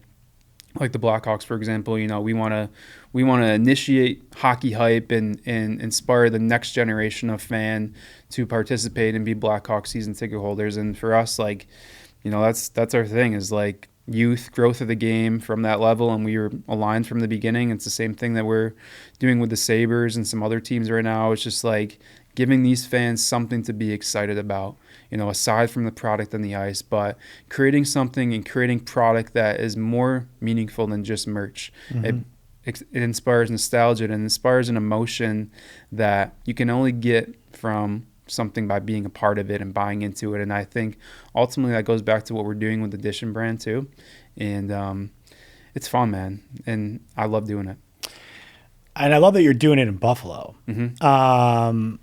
like the Blackhawks, for example, we want to initiate hockey hype and inspire the next generation of fan to participate and be Blackhawks season ticket holders. And for us, like, that's our thing, is like youth growth of the game from that level, and we were aligned from the beginning. It's the same thing that we're doing with the Sabres and some other teams right now. It's just like giving these fans something to be excited about, aside from the product on the ice, but creating something and creating product that is more meaningful than just merch. Mm-hmm. It inspires nostalgia and inspires an emotion that you can only get from something by being a part of it and buying into it. And I think ultimately that goes back to what we're doing with the Dishin brand too. And it's fun, man. And I love doing it. And I love that you're doing it in Buffalo. Mm-hmm.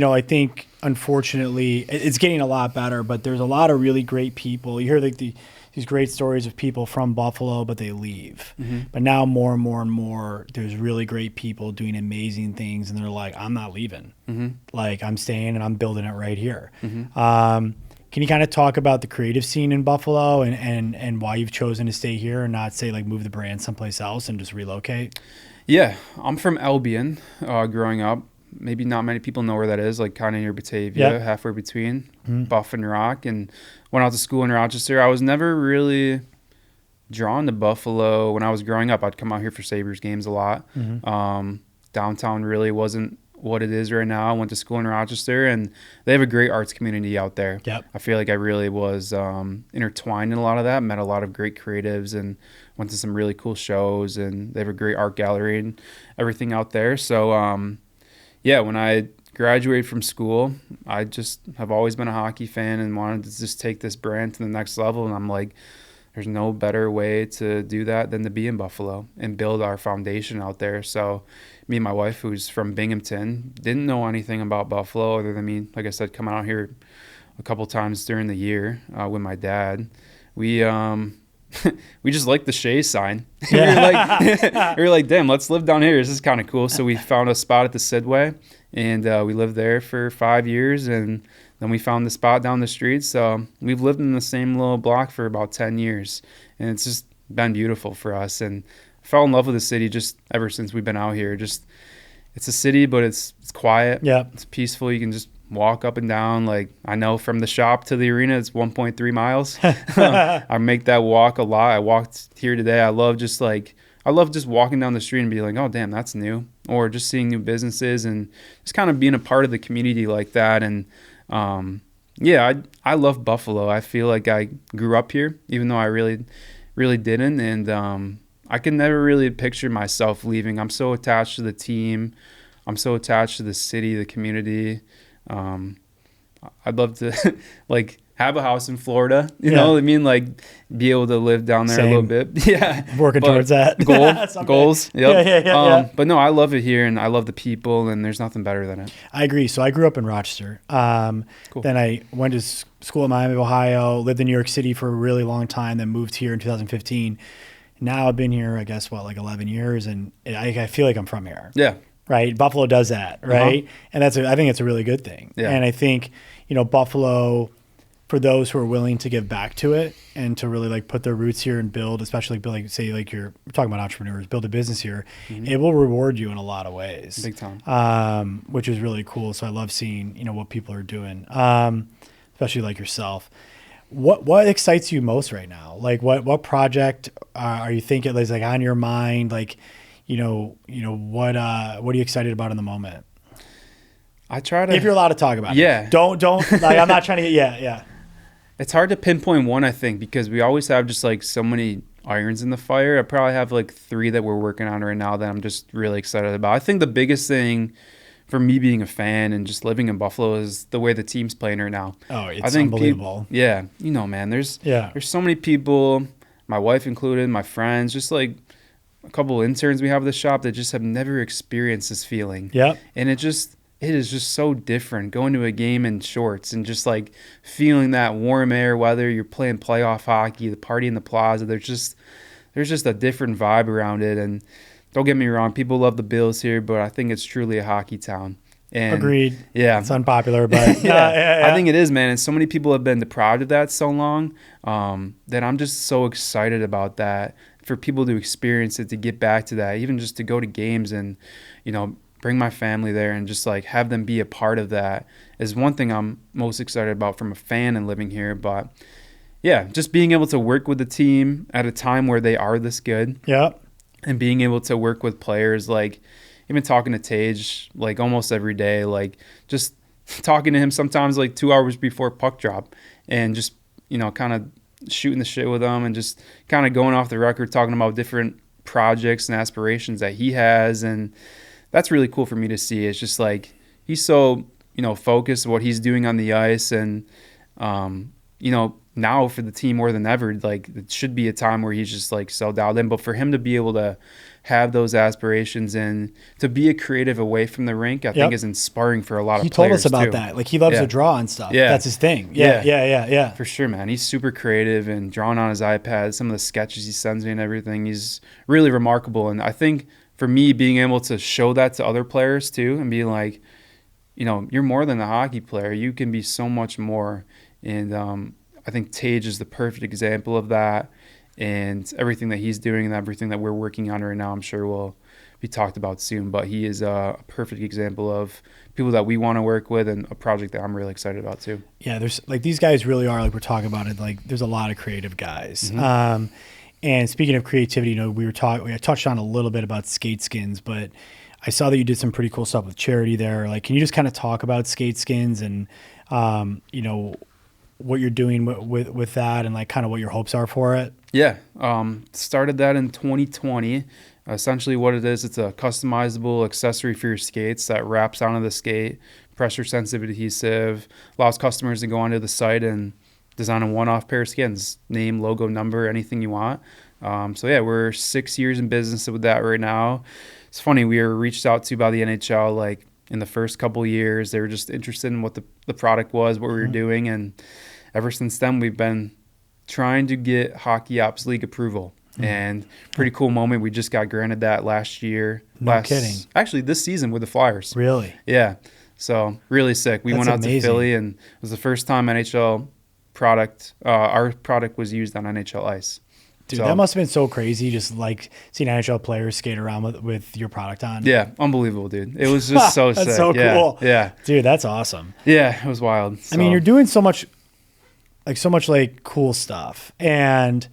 I think unfortunately it's getting a lot better, but there's a lot of really great people. You hear like these great stories of people from Buffalo, but they leave. Mm-hmm. But now more and more and more, there's really great people doing amazing things, and they're like, I'm not leaving. Mm-hmm. Like, I'm staying and I'm building it right here. Mm-hmm. Can you kind of talk about the creative scene in Buffalo and why you've chosen to stay here and not say like move the brand someplace else and just relocate? Yeah, I'm from Albion growing up. Maybe not many people know where that is, like kind of near Batavia, halfway between Buff and Rock. And went out to school in Rochester. I was never really drawn to Buffalo when I was growing up. I'd come out here for Sabres games a lot. Downtown really wasn't what it is right now. I went to school in Rochester, and they have a great arts community out there. Yep. I feel like I really was intertwined in a lot of that, met a lot of great creatives, and went to some really cool shows, and they have a great art gallery and everything out there. So, when I graduated from school, I just have always been a hockey fan and wanted to just take this brand to the next level. And I'm like, there's no better way to do that than to be in Buffalo and build our foundation out there. So me and my wife, who's from Binghamton, didn't know anything about Buffalo other than me, like I said, coming out here a couple times during the year with my dad. We we just like the Shea sign. Yeah. we were like, damn, let's live down here. This is kind of cool. So we found a spot at the Sidway, and we lived there for 5 years, and then we found the spot down the street. So we've lived in the same little block for about 10 years, and it's just been beautiful for us. And I fell in love with the city just ever since we've been out here. Just, it's a city, but it's quiet. Yeah. It's peaceful. You can just walk up and down. Like, I know from the shop to the arena, it's 1.3 miles. I make that walk a lot. I walked here today. I love just walking down the street and be like, oh, damn, that's new. Or just seeing new businesses and just kind of being a part of the community like that. And I love Buffalo. I feel like I grew up here, even though I really, really didn't. And I can never really picture myself leaving. I'm so attached to the team. I'm so attached to the city, the community. I'd love to like have a house in Florida, you know what I mean? Like be able to live down there a little bit. Yeah. Working towards that. Goals. Yep. Yeah. But no, I love it here and I love the people and there's nothing better than it. I agree. So I grew up in Rochester. Cool. Then I went to school in Miami, Ohio, lived in New York City for a really long time, then moved here in 2015. Now I've been here, I guess, like 11 years, and I feel like I'm from here. Yeah. Right. Buffalo does that. Right. And I think it's a really good thing. Yeah. And I think, Buffalo, for those who are willing to give back to it and to really like put their roots here and build, especially like say like we're talking about entrepreneurs, build a business here, it will reward you in a lot of ways. Big time. Which is really cool. So I love seeing, what people are doing, especially like yourself. What excites you most right now? Like what project are you thinking is like on your mind? Like, what are you excited about in the moment? I try to, if you're allowed to talk about it. Yeah. Don't like, I'm not trying to get, yeah. It's hard to pinpoint one, I think, because we always have just like so many irons in the fire. I probably have like 3 that we're working on right now that I'm just really excited about. I think the biggest thing for me being a fan and just living in Buffalo is the way the team's playing right now. Oh, it's unbelievable. Man, there's so many people, my wife included, my friends, just like a couple of interns we have at the shop that just have never experienced this feeling. Yeah. And it is just so different going to a game in shorts and just like feeling that warm air, whether you're playing playoff hockey, the party in the plaza, there's just a different vibe around it. And don't get me wrong, people love the Bills here, but I think it's truly a hockey town. And agreed. Yeah. It's unpopular, but I think it is, man. And so many people have been deprived of that so long that I'm just so excited about that, for people to experience it, to get back to that, even just to go to games and, bring my family there and just like have them be a part of that is one thing I'm most excited about from a fan and living here. But yeah, just being able to work with the team at a time where they are this good. Yeah. And being able to work with players, like even talking to Tage like almost every day, like just talking to him sometimes like 2 hours before puck drop and just, kind of shooting the shit with him and just kind of going off the record, talking about different projects and aspirations that he has. And that's really cool for me to see. It's just like he's so, focused on what he's doing on the ice. And, now for the team more than ever, like it should be a time where he's just like so dialed in. But for him to be able to have those aspirations and to be a creative away from the rink, I think is inspiring for a lot of players. He told us about that. Like he loves to draw and stuff. Yeah. That's his thing. Yeah. For sure, man. He's super creative and drawing on his iPad, some of the sketches he sends me and everything. He's really remarkable. And I think for me, being able to show that to other players too and be like, you're more than a hockey player. You can be so much more. And I think Tage is the perfect example of that. And everything that he's doing and everything that we're working on right now, I'm sure will be talked about soon. But he is a perfect example of people that we want to work with and a project that I'm really excited about too. Yeah, there's like these guys really are, like we're talking about it, like there's a lot of creative guys. Mm-hmm. And speaking of creativity, we touched on a little bit about skate skins, but I saw that you did some pretty cool stuff with charity there. Like, can you just kind of talk about skate skins and, what you're doing with that and like kind of what your hopes are for it? Yeah. Started that in 2020. Essentially what it is, it's a customizable accessory for your skates that wraps onto the skate, pressure sensitive adhesive, allows customers to go onto the site and design a one-off pair of skins, name, logo, number, anything you want. We're 6 years in business with that right now. It's funny, we were reached out to by the NHL like in the first couple of years. They were just interested in what the product was, what we were doing, and ever since then we've been trying to get Hockey Ops League approval. And pretty cool moment. We just got granted that last year. No kidding. Actually, this season with the Flyers. Really? Yeah. So really sick. We went out to Philly, and it was the first time NHL product, our product was used on NHL ice. Dude, that must have been so crazy, just like seeing NHL players skate around with your product on. Yeah, unbelievable, dude. It was just so sick. That's so cool. Yeah. Dude, that's awesome. Yeah, it was wild. So. I mean, you're doing so much cool stuff. And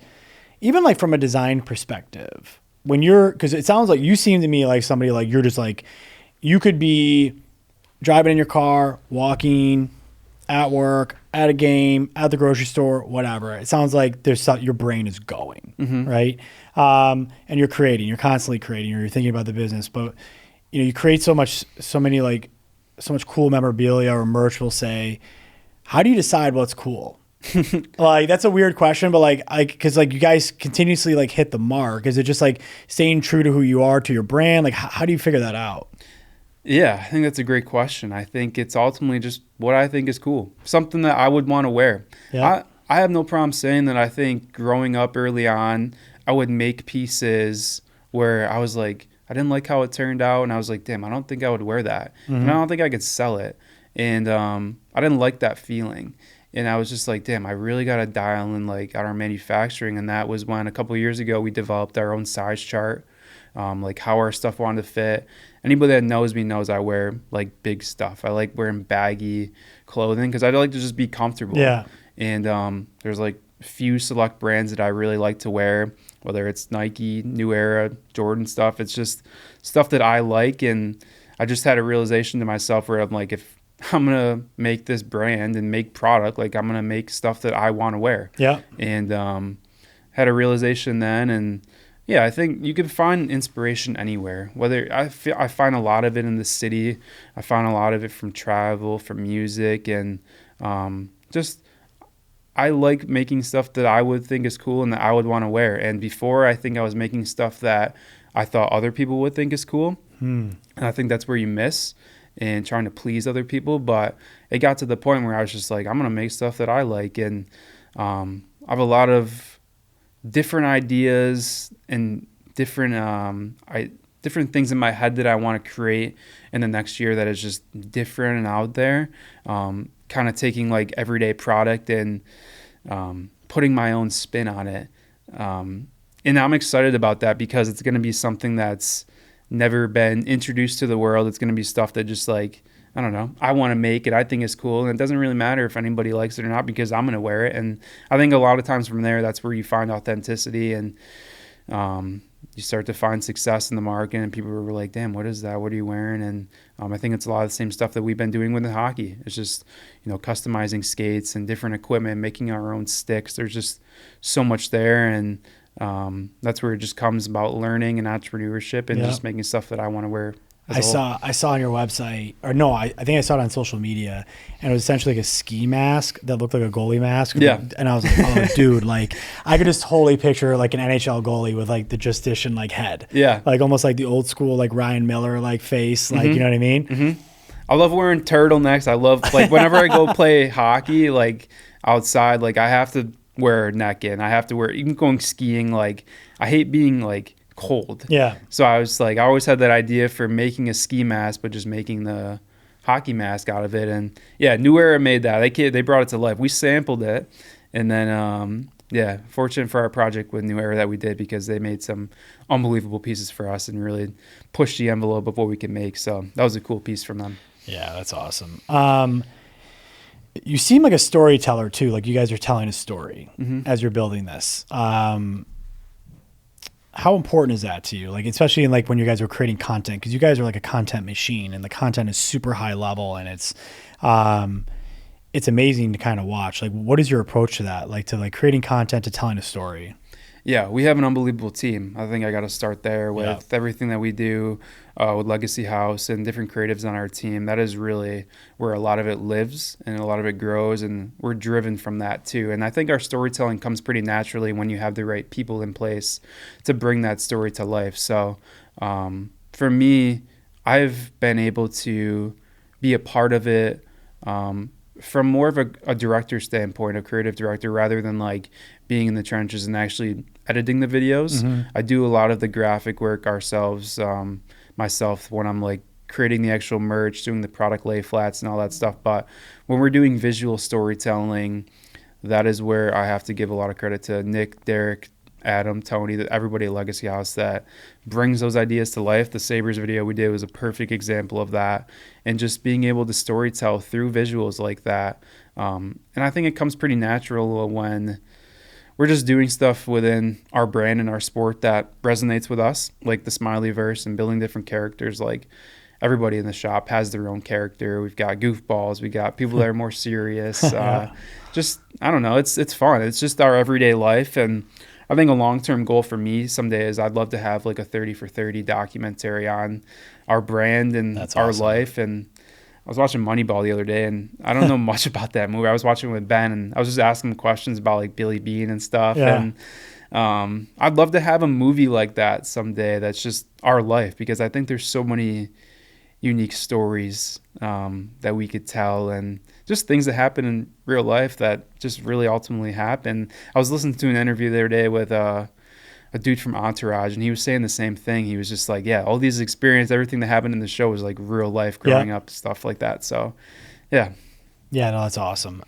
even like from a design perspective, because it sounds like you seem to me like somebody like you're just like, you could be driving in your car, walking, at work, at a game, at the grocery store, whatever. It sounds like your brain is going, right? And you're constantly creating, or you're thinking about the business. But you create so much cool memorabilia or merch. Will say, how do you decide what's cool? Like, that's a weird question, but because you guys continuously like hit the mark. Is it just like staying true to who you are, to your brand? Like, how do you figure that out? Yeah, I think that's a great question. I think it's ultimately just what I think is cool, something that I would want to wear. Yeah. I have no problem saying that. I think growing up early on, I would make pieces where I was like, I didn't like how it turned out, and I was like, damn, I don't think I would wear that, and I don't think I could sell it, and I didn't like that feeling. And I was just like, damn, I really got to dial in like on our manufacturing. And that was when a couple of years ago we developed our own size chart, like how our stuff wanted to fit. Anybody that knows me knows I wear like big stuff. I like wearing baggy clothing because I like to just be comfortable. Yeah. And there's like few select brands that I really like to wear, whether it's Nike, New Era, Jordan stuff. It's just stuff that I like. And I just had a realization to myself where I'm like, if I'm going to make this brand and make product, like I'm going to make stuff that I want to wear. Yeah. And had a realization then. And yeah, I think you can find inspiration anywhere. Whether I find a lot of it in the city. I find a lot of it from travel, from music, and just I like making stuff that I would think is cool and that I would want to wear. And before, I think I was making stuff that I thought other people would think is cool. And I think that's where you miss, and trying to please other people. But it got to the point where I was just like, I'm going to make stuff that I like. And I have a lot of different ideas and different things in my head that I want to create in the next year that is just different and out there. Kind of taking like everyday product and putting my own spin on it. And I'm excited about that because it's going to be something that's never been introduced to the world. It's going to be stuff that just like, I don't know, I want to make it. I think it's cool. And it doesn't really matter if anybody likes it or not because I'm going to wear it. And I think a lot of times from there, that's where you find authenticity and you start to find success in the market. And people were like, damn, what is that? What are you wearing? And I think it's a lot of the same stuff that we've been doing with the hockey. It's just, customizing skates and different equipment, making our own sticks. There's just so much there. And that's where it just comes about learning and entrepreneurship and just making stuff that I want to wear. I saw on your website, or no, I think I saw it on social media, and it was essentially like a ski mask that looked like a goalie mask. Yeah. And I was like, oh, dude, like I could just totally picture like an NHL goalie with like the Just Dishin like head. Yeah. Like almost like the old school like Ryan Miller like face, like, you know what I mean? Mm-hmm. I love wearing turtlenecks. I love like whenever I go play hockey, like outside, like I have to wear a neck in. I have to wear, even going skiing, like I hate being like cold. Yeah. So I was like, I always had that idea for making a ski mask, but just making the hockey mask out of it. And yeah, New Era made that. They brought it to life. We sampled it, and then fortunate for our project with New Era that we did because they made some unbelievable pieces for us and really pushed the envelope of what we can make. So that was a cool piece from them. Yeah, that's awesome. You seem like a storyteller too. Like you guys are telling a story as you're building this. How important is that to you? Like, especially in like when you guys are creating content, because you guys are like a content machine and the content is super high level and it's amazing to kind of watch. Like, what is your approach to that? Like to like creating content to telling a story? Yeah, we have an unbelievable team. I think I got to start there with everything that we do with Legacy House and different creatives on our team. That is really where a lot of it lives and a lot of it grows, and we're driven from that too. And I think our storytelling comes pretty naturally when you have the right people in place to bring that story to life. So for me, I've been able to be a part of it from more of a director standpoint, a creative director, rather than like being in the trenches and actually editing the videos. I do a lot of the graphic work ourselves, myself, when I'm like creating the actual merch, doing the product lay flats and all that stuff. But when we're doing visual storytelling, that is where I have to give a lot of credit to Nick, Derek, Adam, Tony, everybody at Legacy House that brings those ideas to life. The Sabres video we did was a perfect example of that, and just being able to storytell through visuals like that. And I think it comes pretty natural when we're just doing stuff within our brand and our sport that resonates with us, like the Smiley Verse and building different characters. Like everybody in the shop has their own character. We've got goofballs. We got people that are more serious. Just, I don't know. It's fun. It's just our everyday life. And I think a long-term goal for me someday is I'd love to have like a 30 for 30 documentary on our brand and our life. And I was watching Moneyball the other day, and I don't know much about that movie. I was watching it with Ben, and I was just asking him questions about like Billy Bean and stuff. And I'd love to have a movie like that someday that's just our life, because I think there's so many unique stories that we could tell, and just things that happen in real life that just really ultimately happen. I was listening to an interview the other day with a dude from Entourage, and he was saying the same thing. He was just like, yeah, all these experiences, everything that happened in the show was like real life growing up, stuff like that. So, yeah. Yeah, no, that's awesome.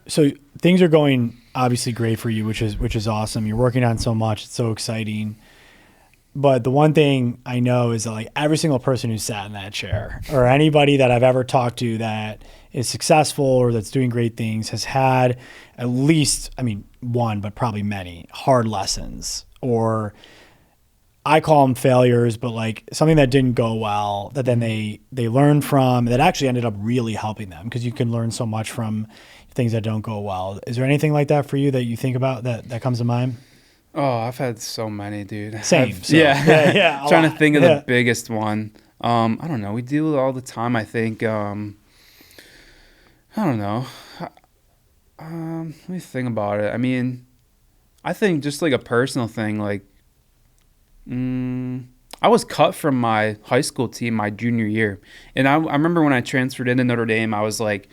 So things are going obviously great for you, which is awesome. You're working on so much. It's so exciting. But the one thing I know is that like every single person who's sat in that chair, or anybody that I've ever talked to that is successful or that's doing great things, has had at least, I mean, one, but probably many hard lessons, or I call them failures, but like something that didn't go well that then they learned from, that actually ended up really helping them, because you can learn so much from things that don't go well. Is there anything like that for you that you think about that comes to mind? Oh, I've had so many, dude. Same. Yeah. Trying to think of the biggest one. I don't know. We do it all the time, I think. I don't know. Let me think about it. I mean, I think just like a personal thing, like, I was cut from my high school team my junior year. And I remember when I transferred into Notre Dame, I was like,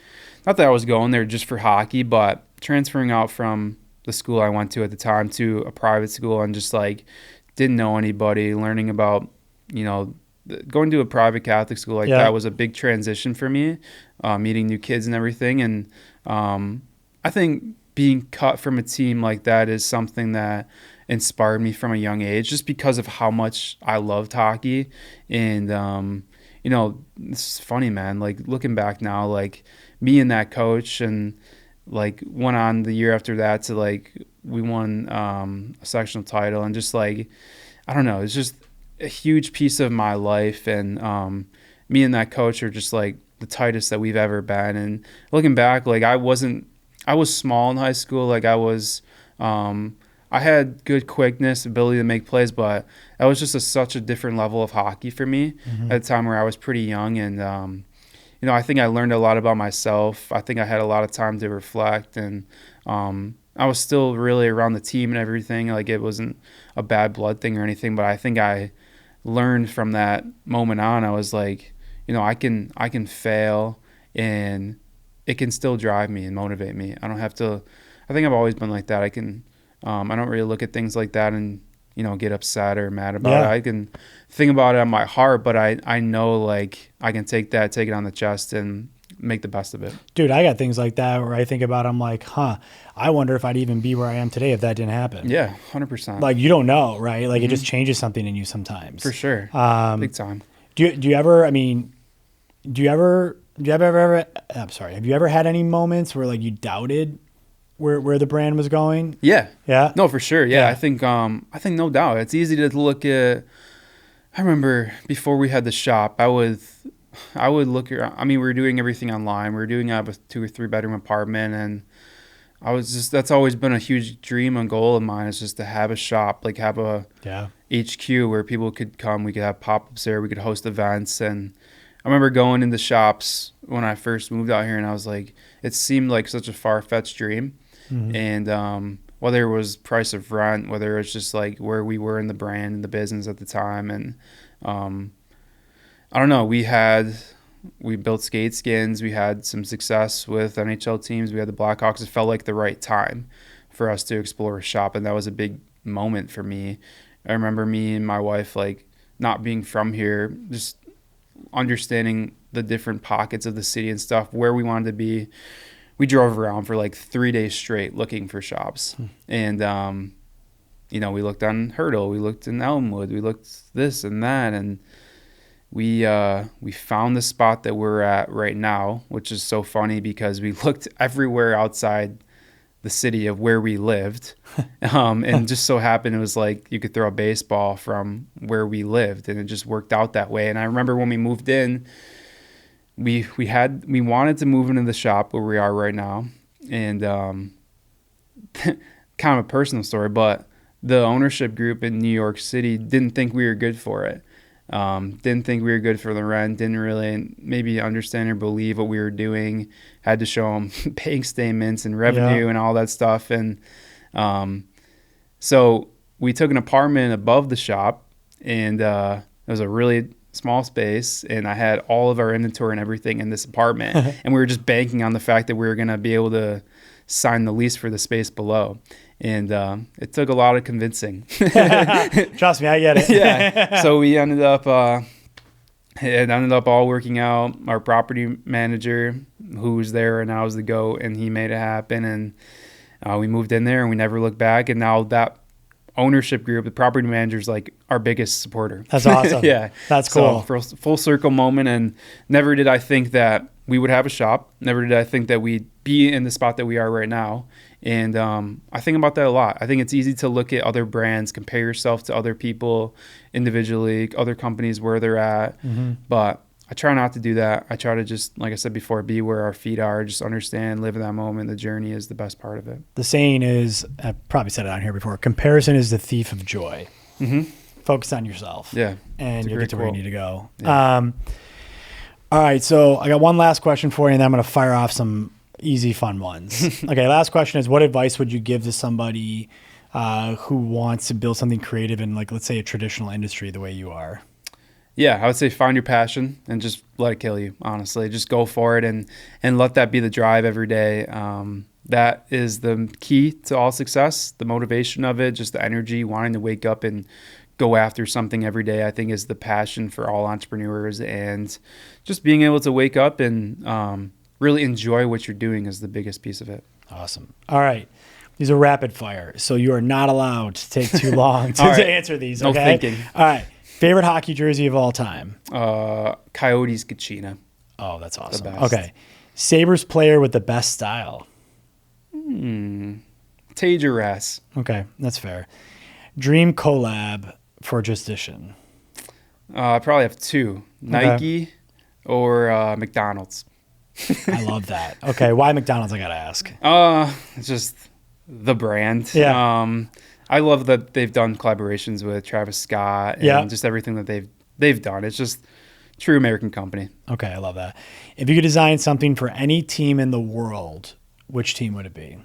not that I was going there just for hockey, but transferring out from the school I went to at the time to a private school, and just like didn't know anybody, learning about, going to a private Catholic school like that was a big transition for me, meeting new kids and everything. And I think being cut from a team like that is something that inspired me from a young age, just because of how much I loved hockey. And, it's funny, man, like looking back now, like me and that coach, and like went on the year after that to like, we won a sectional title, and just like, I don't know, it's just a huge piece of my life. And me and that coach are just like the tightest that we've ever been. And looking back, like I was small in high school. Like I had good quickness, ability to make plays, but that was just such a different level of hockey for me at a time where I was pretty young. And, I think I learned a lot about myself. I think I had a lot of time to reflect, and I was still really around the team and everything. Like it wasn't a bad blood thing or anything, but I think I learned from that moment on. I was like, I can fail, and it can still drive me and motivate me. I don't have to. I think I've always been like that. I don't really look at things like that and get upset or mad about it. I can think about it on my heart, but I know like I can take it on the chest and make the best of it. Dude, I got things like that where I think about it, I'm like, I wonder if I'd even be where I am today if that didn't happen. Yeah, 100%. Like you don't know, right? Like it just changes something in you sometimes. For sure. Big time. Do you ever, I mean, have you ever had any moments where like you doubted where the brand was going? Yeah. Yeah. No, for sure. Yeah. I think no doubt. It's easy to look at. I remember before we had the shop, I would look around. I mean, we were doing everything online. We were doing a 2 or 3 bedroom apartment, and that's always been a huge dream and goal of mine, is just to have a shop, like have a HQ where people could come. We could have pop-ups there. We could host events. And I remember going into shops when I first moved out here, and I was like, it seemed like such a far-fetched dream. And whether it was price of rent, whether it's just like where we were in the brand and the business at the time. And I don't know, we had we built skate skins. We had some success with NHL teams. We had the Blackhawks. It felt like the right time for us to explore a shop, and that was a big moment for me. I remember me and my wife, like, not being from here, just understanding the different pockets of the city and stuff, where we wanted to be. We drove around for like 3 days straight looking for shops. And, we looked on Hurdle, we looked in Elmwood, we looked this and that. And we found the spot that we're at right now, which is so funny because we looked everywhere outside the city of where we lived. And just so happened it was like you could throw a baseball from where we lived, and it just worked out that way. And I remember when we moved in, we wanted to move into the shop where we are right now. And kind of a personal story, but the ownership group in New York City didn't think we were good for it. Didn't think we were good for the rent, didn't really maybe understand or believe what we were doing, had to show them bank statements and revenue and all that stuff. And so we took an apartment above the shop, and it was a really small space, and I had all of our inventory and everything in this apartment. And we were just banking on the fact that we were going to be able to sign the lease for the space below. And it took a lot of convincing. Trust me, I get it. Yeah. So we ended up all working out. Our property manager, who was there and I was the GOAT, and he made it happen. And we moved in there, and we never looked back. And now that ownership group, the property manager, is like our biggest supporter. That's awesome. Yeah. That's cool. So for a full circle moment, and never did I think that we would have a shop. Never did I think that we'd be in the spot that we are right now. And I think about that a lot. I think it's easy to look at other brands, compare yourself to other people individually, other companies, where they're at. Mm-hmm. But I try not to do that. I try to just, like I said before, be where our feet are, just understand, live in that moment. The journey is the best part of it. The saying is, I've probably said it on here before, comparison is the thief of joy. Mm-hmm. Focus on yourself. Yeah. And you'll get to where you need to go. Yeah. All right. So I got one last question for you, and then I'm going to fire off some easy, fun ones. Okay. Last question is, what advice would you give to somebody who wants to build something creative in, like, let's say, a traditional industry the way you are? Yeah, I would say find your passion and just let it kill you, honestly. Just go for it and let that be the drive every day. That is the key to all success, the motivation of it, just the energy, wanting to wake up and go after something every day, I think is the passion for all entrepreneurs. And just being able to wake up and really enjoy what you're doing is the biggest piece of it. Awesome. All right. These are rapid fire, so you are not allowed to take too long to answer these. Okay? No thinking. All right. Favorite hockey jersey of all time? Coyotes Kachina. Oh, that's awesome. Okay. Sabres player with the best style? Tajer Rass. Okay, that's fair. Dream collab for Just Dishin? I probably have two. Nike or McDonald's. I love that. Okay, why McDonald's, I got to ask? It's just the brand. Yeah. I love that they've done collaborations with Travis Scott and just everything that they've done. It's just true American company. Okay, I love that. If you could design something for any team in the world, which team would it be?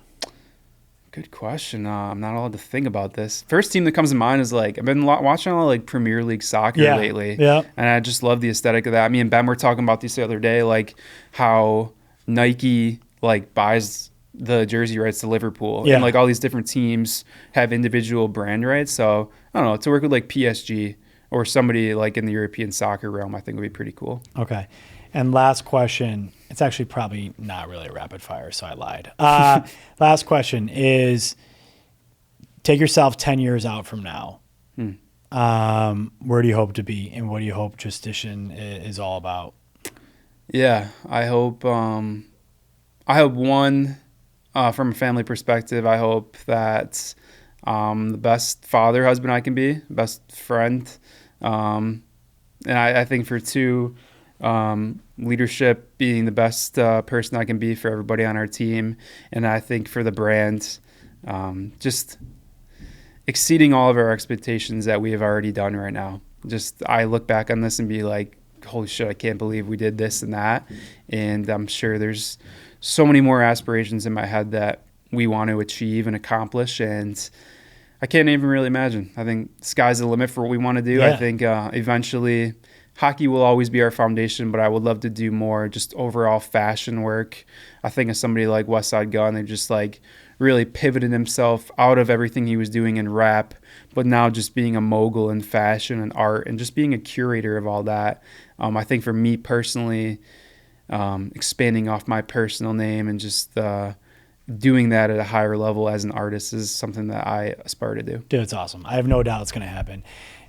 Good question. I'm not allowed to think about this. First team that comes to mind is, like, I've been watching a lot of, like, Premier League soccer lately. Yeah. And I just love the aesthetic of that. Me and Ben were talking about this the other day, like how Nike, like, buys the jersey rights to Liverpool. And, like, all these different teams have individual brand rights. So, I don't know, to work with, like, PSG or somebody, like, in the European soccer realm, I think would be pretty cool. Okay. And last question, it's actually probably not really a rapid fire, so I lied. Last question is, take yourself 10 years out from now. Where do you hope to be, and what do you hope Just Dishin is all about? Yeah, I hope one, from a family perspective, I hope that the best father, husband I can be, best friend. And I think for two, leadership, being the best person I can be for everybody on our team. And I think for the brand, just exceeding all of our expectations that we have already done right now. Just, I look back on this and be like, holy shit, I can't believe we did this and that. And I'm sure there's so many more aspirations in my head that we want to achieve and accomplish. And I can't even really imagine. I think sky's the limit for what we want to do. I think eventually hockey will always be our foundation, but I would love to do more just overall fashion work. I think of somebody like Westside Gunn, they just like really pivoted himself out of everything he was doing in rap, but now just being a mogul in fashion and art and just being a curator of all that. I think for me personally, expanding off my personal name and just doing that at a higher level as an artist is something that I aspire to do. Dude, it's awesome. I have no doubt it's going to happen.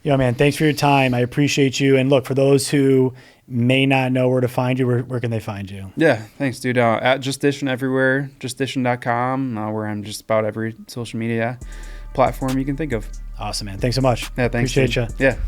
Man, thanks for your time. I appreciate you. And look, for those who may not know where to find you, where can they find you? Yeah, thanks, dude. At Just Dishin everywhere, justdishin.com, where I'm just about every social media platform you can think of. Awesome, man. Thanks so much. Yeah, thanks. Appreciate you. Yeah.